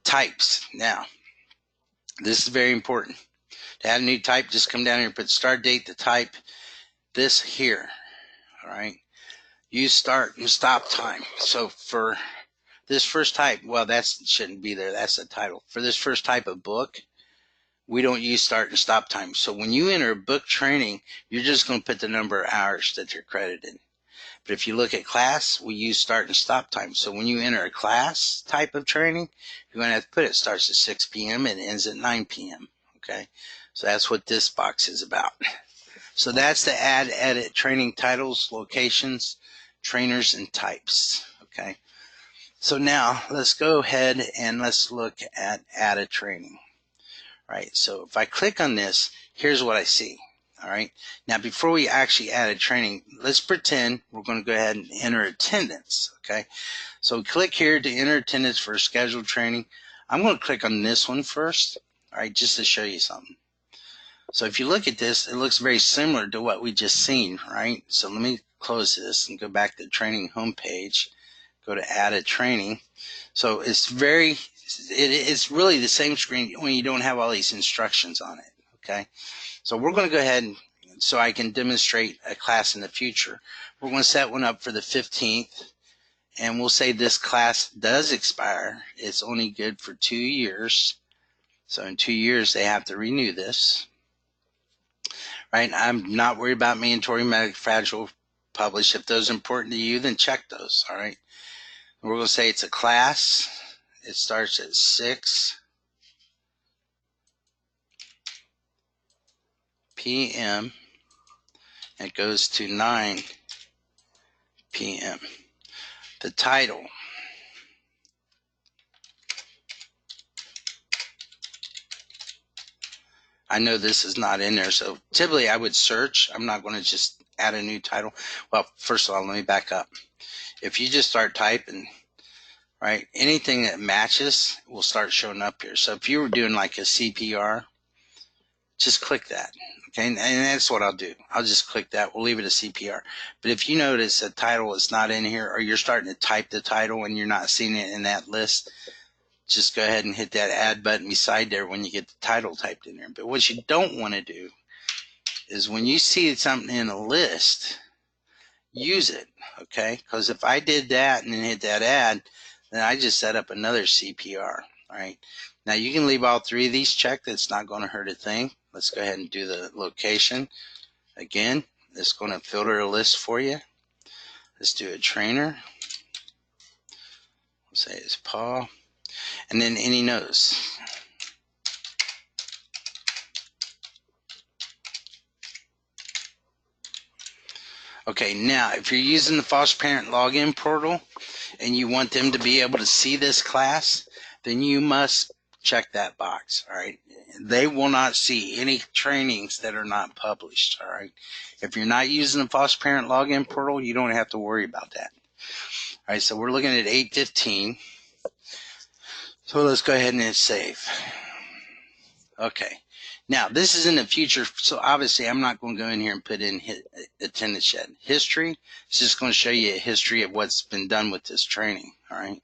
Types. Now, this is very important. To add a new type, just come down here and put start date, the type, this here, all right? Use start and stop time. So for this first type, well, that shouldn't be there. That's the title. For this first type of book, we don't use start and stop time. So when you enter a book training, you're just going to put the number of hours that you're credited. But if you look at class, we use start and stop time. So when you enter a class type of training, you're going to have to put it starts at 6 p.m. and ends at 9 p.m. Okay, so that's what this box is about. So that's the add, edit, training titles, locations, trainers, and types. Okay, so now let's go ahead and let's look at add a training. All right, so if I click on this, here's what I see. All right, now before we actually add a training, let's pretend we're going to go ahead and enter attendance. Okay, so click here to enter attendance for a scheduled training. I'm going to click on this one first, all right, just to show you something. So if you look at this, it looks very similar to what we just seen, right? So let me close this and go back to the training homepage, go to add a training. So it's it's really the same screen when you don't have all these instructions on it, okay? So we're going to go ahead and so I can demonstrate a class in the future. We're going to set one up for the 15th, and we'll say this class does expire. It's only good for 2 years. So in 2 years, they have to renew this. Right? I'm not worried about mandatory, fragile, publish. If those are important to you, then check those. All right. And we're going to say it's a class. It starts at 6 p.m. It goes to 9 p.m. The title. I know this is not in there, so typically I would search. I'm not going to just add a new title. Well, first of all, let me back up. If you just start typing, right, anything that matches will start showing up here. So if you were doing like a CPR, just click that. Okay, and that's what I'll do. I'll just click that. We'll leave it as CPR. But if you notice the title is not in here, or you're starting to type the title and you're not seeing it in that list, just go ahead and hit that add button beside there when you get the title typed in there. But what you don't want to do is when you see something in a list, use it, okay? Because if I did that and then hit that add, then I just set up another CPR, all right? Now you can leave all three of these checked. It's not going to hurt a thing. Let's go ahead and do the location. Again, it's going to filter a list for you. Let's do a trainer. We'll say it's Paul. And then any notes. Okay, now if you're using the foster parent login portal and you want them to be able to see this class, then you must check that box, all right? They will not see any trainings that are not published, all right? If you're not using the foster parent login portal, you don't have to worry about that. All right, so we're looking at 8:15. So let's go ahead and hit save. Okay. Now, this is in the future, so obviously I'm not going to go in here and put in attendance yet. History, it's just going to show you a history of what's been done with this training, all right?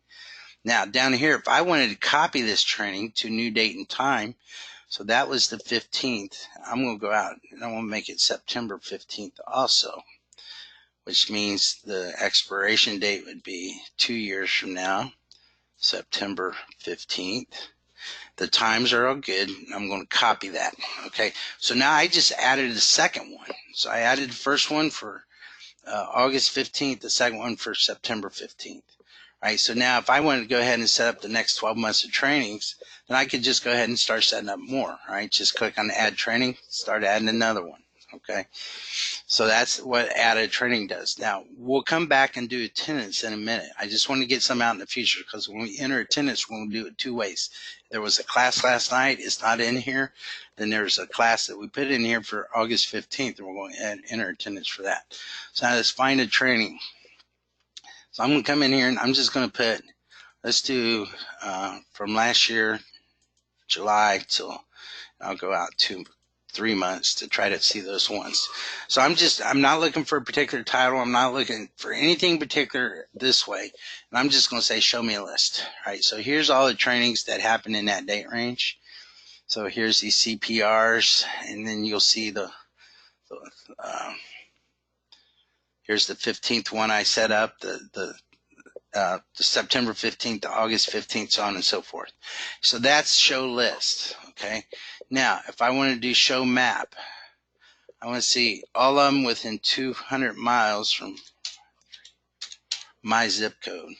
Now, down here, if I wanted to copy this training to new date and time, So that was the 15th. I'm going to go out and I'm going to make it September 15th also, which means the expiration date would be 2 years from now, September 15th. The times are all good. I'm going to copy that. Okay. So now I just added the second one. So I added the first one for August 15th, the second one for September 15th. All right. So now if I wanted to go ahead and set up the next 12 months of trainings, then I could just go ahead and start setting up more. All right. Just click on add training, start adding another one. Okay. So that's what added training does. Now, we'll come back and do attendance in a minute. I just want to get some out in the future because when we enter attendance, we're going to do it two ways. There was a class last night. It's not in here. Then there's a class that we put in here for August 15th, and we're going to enter attendance for that. So now let's find a training. So I'm going to come in here, and I'm just going to put, let's do from last year, July, till I'll go out to 3 months to try to see those ones. So I'm not looking for a particular title. I'm not looking for anything particular this way. And I'm just going to say, show me a list. All right. So here's all the trainings that happen in that date range. So here's these CPRs, and then you'll see here's the 15th one I set up, the September 15th to August 15th, so on and so forth. So that's show list. Okay. Now, if I want to do show map, I want to see all of them within 200 miles from my zip code.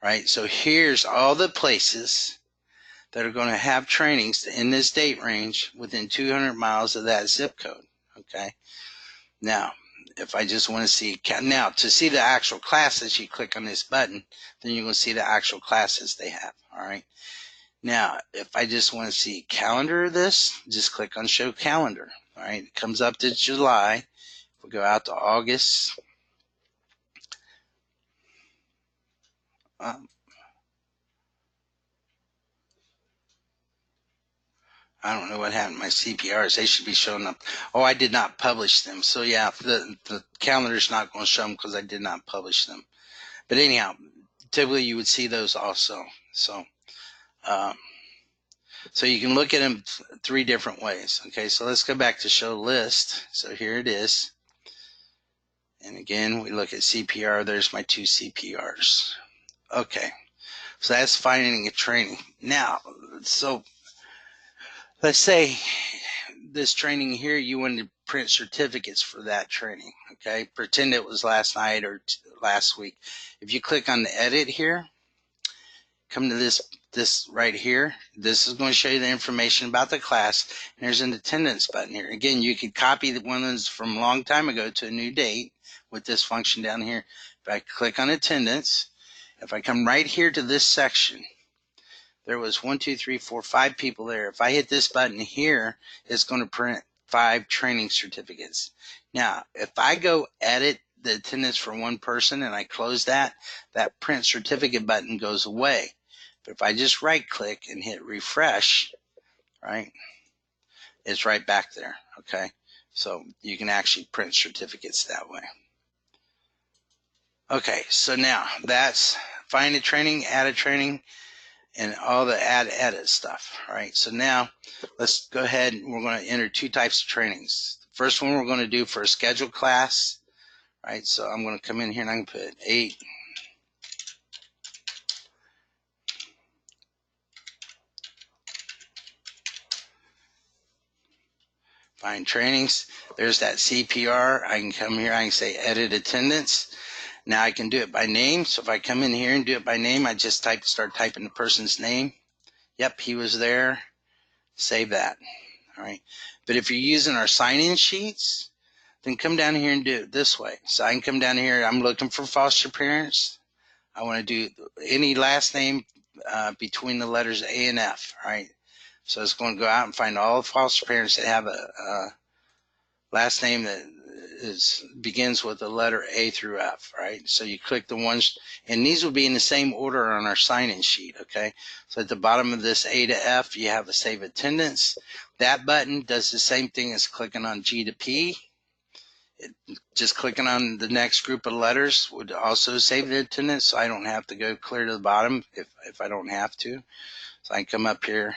Right. So here's all the places that are going to have trainings in this date range within 200 miles of that zip code. Okay. Now, if I just want to see, now to see the actual classes, you click on this button, then you're going to see the actual classes they have. All right. Now, if I just want to see calendar of this, just click on show calendar. All right. It comes up to July. We'll go out to August. I don't know what happened to my CPRs. They should be showing up. Oh, I did not publish them. So yeah, the calendar's not going to show them because I did not publish them. But anyhow, typically you would see those also. So, so you can look at them three different ways. Okay, so let's go back to show list. So here it is. And again, we look at CPR. There's my two CPRs. Okay, so that's finding a training. Now, so let's say this training here, you wanted to print certificates for that training. Okay, pretend it was last night or last week. If you click on the edit here, come to this right here. This is going to show you the information about the class. And there's an attendance button here. Again, you could copy the ones from a long time ago to a new date with this function down here. If I click on attendance, if I come right here to this section, there was 1, 2, 3, 4, 5 people there. If I hit this button here, it's going to print 5 training certificates. Now, if I go edit the attendance for one person and I close that, that print certificate button goes away. But if I just right click and hit refresh, right, it's right back there. Okay. So you can actually print certificates that way. Okay. So now that's find a training, add a training, and all the add edit stuff. All right. So now let's go ahead and we're going to enter two types of trainings. The first one we're going to do for a scheduled class. All right. So I'm going to come in here and I'm going to put 8. Find trainings. There's that CPR. I can come here. I can say edit attendance. Now I can do it by name. So if I come in here and do it by name, I just start typing the person's name. Yep, he was there. Save that. All right. But if you're using our sign-in sheets, then come down here and do it this way. So I can come down here. I'm looking for foster parents. I want to do any last name between the letters A and F. All right. So it's going to go out and find all the foster parents that have a last name that begins with the letter A through F, right? So you click the ones, and these will be in the same order on our sign-in sheet, okay? So at the bottom of this A to F, you have a save attendance. That button does the same thing as clicking on G to P. Just clicking on the next group of letters would also save the attendance, so I don't have to go clear to the bottom if I don't have to. So I can come up here,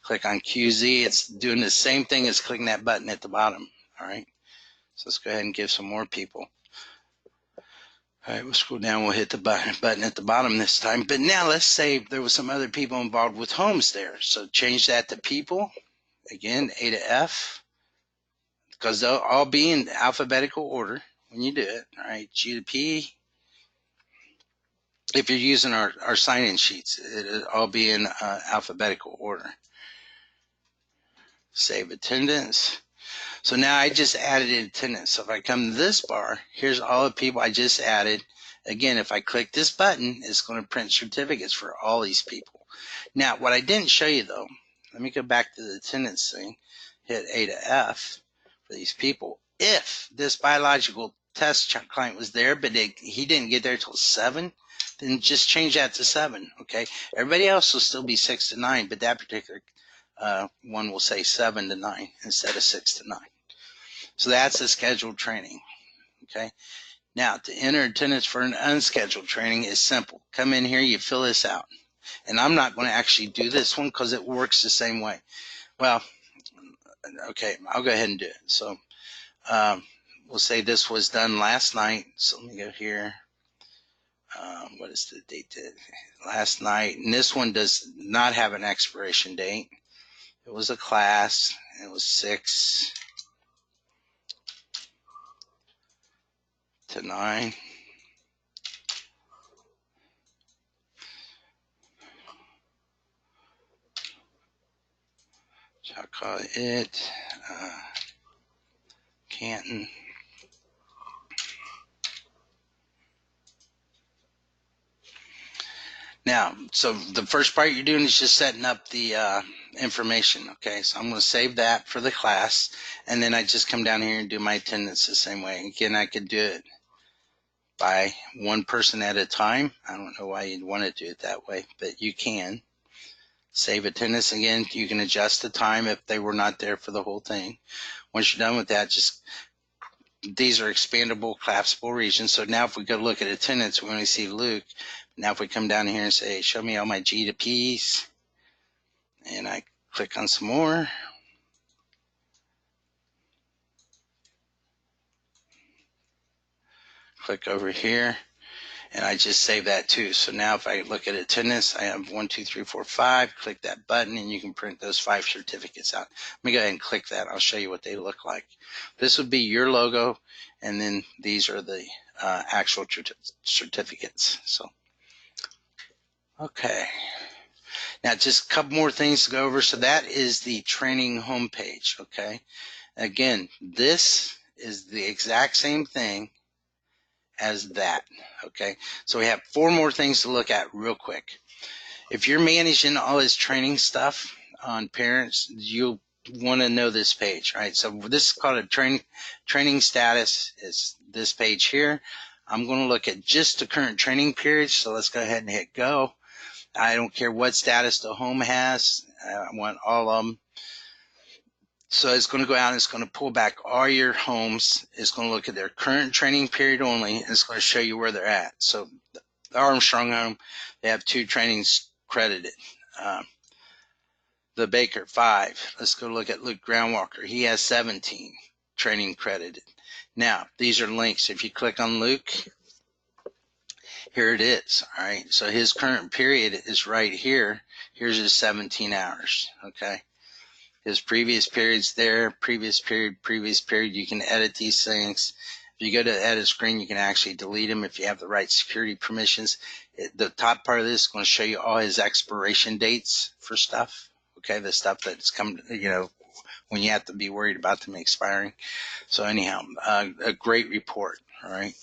Click on QZ. It's doing the same thing as clicking that button at the bottom. All right. So let's go ahead and give some more people. All right, we'll scroll down. We'll hit the button at the bottom this time. But now let's say there was some other people involved with homes there. So change that to people. Again, A to F, because they'll all be in alphabetical order when you do it. All right, G to P. If you're using our sign-in sheets, it'll all be in alphabetical order. Save attendance. So now I just added attendance. So if I come to this bar, here's all the people I just added. Again, if I click this button, it's going to print certificates for all these people. Now, what I didn't show you though, let me go back to the attendance thing, hit A to F for these people. If this biological test client was there, but he didn't get there till 7, then just change that to 7, okay? Everybody else will still be 6 to 9, but that particular one will say 7 to 9 instead of 6 to 9. So that's a scheduled training, okay? Now, to enter attendance for an unscheduled training is simple. Come in here, you fill this out. And I'm not going to actually do this one because it works the same way. Well, okay, I'll go ahead and do it. So we'll say this was done last night. So let me go here. What is the date? Last night. And this one does not have an expiration date. It was a class. It was 6 to 9. So I'll call it Canton. Now, so the first part you're doing is just setting up the information, okay? So I'm going to save that for the class, and then I just come down here and do my attendance the same way. Again, I could do it by one person at a time. I don't know why you'd want to do it that way, but you can. Save attendance again. You can adjust the time if they were not there for the whole thing. Once you're done with that, these are expandable, collapsible regions. So now if we go look at attendance, we only see Luke. Now if we come down here and say, show me all my G to Ps, and I click on some more, click over here, and I just save that too. So now if I look at attendance, I have 1, 2, 3, 4, 5. Click that button and you can print those 5 certificates out. Let me go ahead and click that. I'll show you what they look like. This would be your logo, and then these are the actual certificates. So, okay. Now just a couple more things to go over. So that is the training homepage, okay? Again, this is the exact same thing as that, okay? So we have 4 more things to look at real quick. If you're managing all this training stuff on parents, you'll want to know this page, right? So this is called a training status. Is this page here. I'm going to look at just the current training period, so let's go ahead and hit go. I don't care what status the home has. I want all of them. So it's going to go out and it's going to pull back all your homes. It's going to look at their current training period only, and it's going to show you where they're at. So the Armstrong home, they have 2 trainings credited. The Baker, 5. Let's go look at Luke Groundwalker. He has 17 training credited. Now, these are links. If you click on Luke, here it is. All right. So his current period is right here. Here's his 17 hours. Okay. His previous period's there, previous period. You can edit these things. If you go to edit screen, you can actually delete them if you have the right security permissions. The top part of this is going to show you all his expiration dates for stuff. Okay, the stuff that's come, when you have to be worried about them expiring. So anyhow, a great report. All right.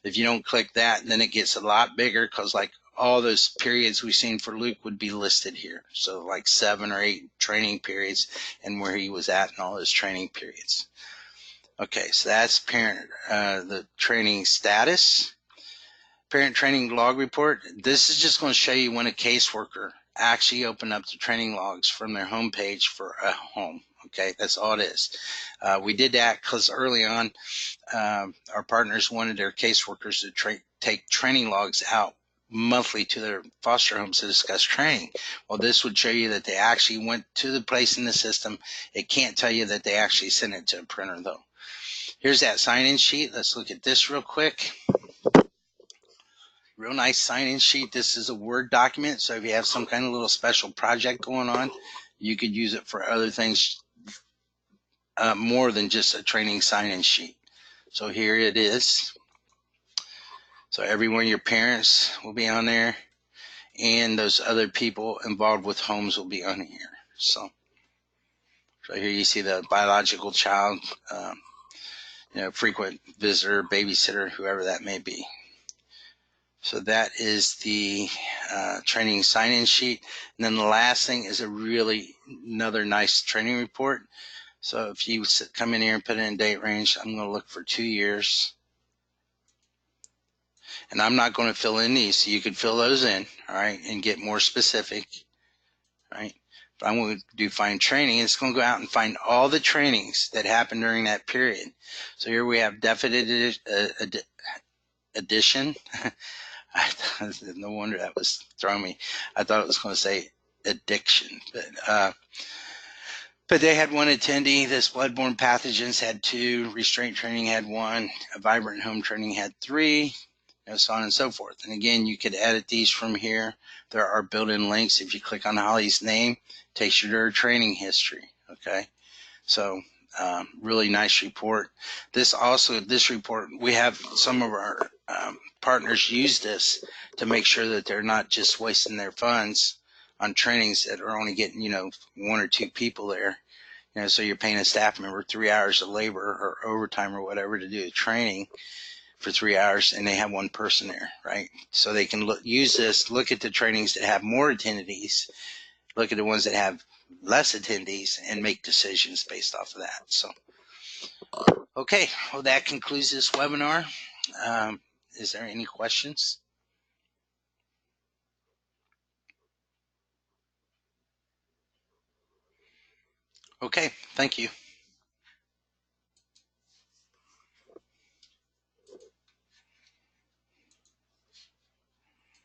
If you don't click that, then it gets a lot bigger because like all those periods we've seen for Luke would be listed here. So like 7 or 8 training periods and where he was at in all those training periods. Okay, so that's parent, the training status. Parent training log report. This is just going to show you when a caseworker actually opened up the training logs from their homepage for a home. Okay, that's all it is. We did that because early on, our partners wanted their caseworkers to take training logs out monthly to their foster homes to discuss training. Well, this would show you that they actually went to the place in the system. It can't tell you that they actually sent it to a printer, though. Here's that sign-in sheet. Let's look at this real quick. Real nice sign-in sheet. This is a Word document, so if you have some kind of little special project going on, you could use it for other things more than just a training sign-in sheet. So here it is. So every one of your parents will be on there, and those other people involved with homes will be on here. So here you see the biological child, frequent visitor, babysitter, whoever that may be. So that is the training sign-in sheet. And then the last thing is another nice training report. So if you come in here and put in a date range, I'm going to look for 2 years. And I'm not going to fill in these, so you could fill those in, all right, and get more specific, right? But I'm going to do find training. It's going to go out and find all the trainings that happened during that period. So here we have definite addition. No wonder that was throwing me. I thought it was going to say addiction, but they had 1 attendee. This bloodborne pathogens had 2. Restraint training had 1. A vibrant home training had 3. So on and so forth. And again, you could edit these from here. There are built-in links. If you click on Holly's name, it takes you to her training history. Okay, so really nice report. This report, we have some of our partners use this to make sure that they're not just wasting their funds on trainings that are only getting 1 or 2 people there. So you're paying a staff member 3 hours of labor or overtime or whatever to do the training for 3 hours, and they have 1 person there, right? So they can use this, look at the trainings that have more attendees, look at the ones that have less attendees, and make decisions based off of that. So, okay, well, that concludes this webinar. Is there any questions? Okay, thank you.